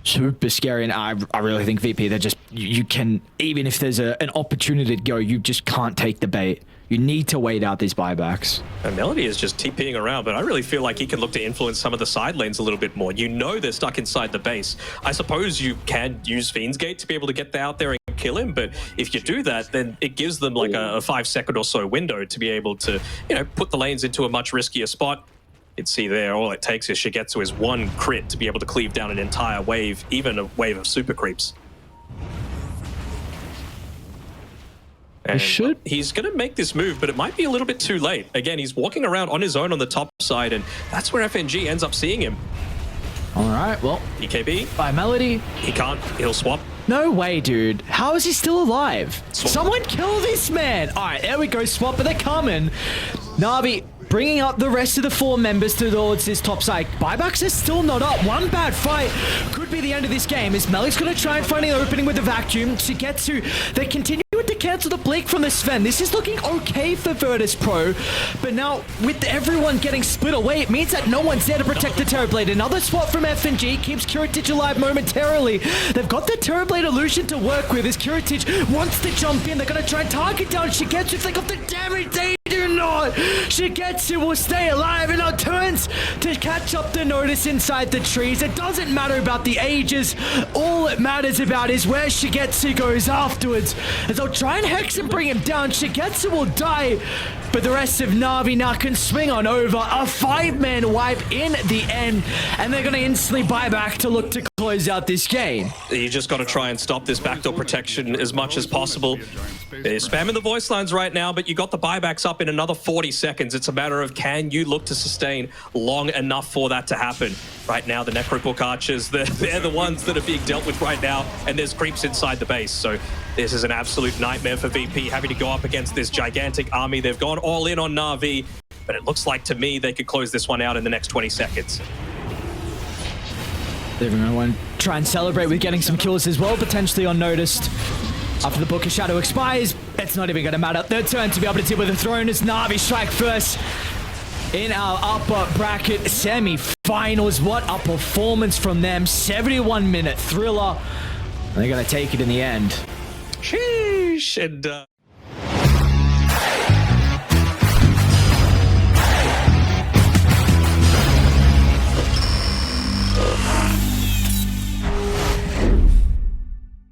Super scary, and I really think VP, they're just, you can, even if there's an opportunity to go, you just can't take the bait. You need to wait out these buybacks. And Melody is just TPing around, but I really feel like he can look to influence some of the side lanes a little bit more. You know they're stuck inside the base. I suppose you can use Fiend's Gate to be able to get out there and kill him, but if you do that, then it gives them like a 5-second or so window to be able to, put the lanes into a much riskier spot. You'd see there, all it takes is Shigetsu is one crit to be able to cleave down an entire wave, even a wave of super creeps. And he's going to make this move, but it might be a little bit too late. Again, he's walking around on his own on the top side, and that's where FNG ends up seeing him. All right, well. EKB. By Melody. He can't. He'll swap. No way, dude. How is he still alive? Swap. Someone kill this man. All right, there we go. Swap, but they're coming. Navi bringing up the rest of the 4 members towards this top side. Buybacks are still not up. One bad fight could be the end of this game as Malik's going to try and find an opening with the vacuum to get to. They continue with the cancel the Blink from the Sven. This is looking okay for Virtus.pro, but now with everyone getting split away, it means that no one's there to protect the Terrorblade. Another swap from F&G keeps Kiritich alive momentarily. They've got the Terrorblade illusion to work with as Kiritich wants to jump in. They're going to try and target down Shigetsu if they got the damage. They do not. Shigetsu will stay alive and now turns to catch up the Natus inside the trees. It doesn't matter about the ages. All it matters about is where Shigetsu goes afterwards. As they'll try and hex and bring him down, Shigetsu will die, but the rest of Navi now can swing on over. A 5-man wipe in the end, and they're going to instantly buy back to look to close out this game. You just got to try and stop this backdoor protection as much as possible. They're spamming the voice lines right now, but you got the buybacks up in another 40 seconds. It's a matter of can you look to sustain long enough for that to happen. Right now, the Necrobook Archers, they're the ones that are being dealt with right now, and there's creeps inside the base. So this is an absolute nightmare for VP, having to go up against this gigantic army. They've gone all in on Na'Vi, but it looks like to me they could close this one out in the next 20 seconds. They're going to want to try and celebrate with getting some kills as well, potentially unnoticed. After the Book of Shadow expires, it's not even going to matter. Their turn to be able to deal with the throne as Na'Vi strike first in our upper bracket semi-finals. What a performance from them. 71-minute thriller. They're going to take it in the end. Sheesh. And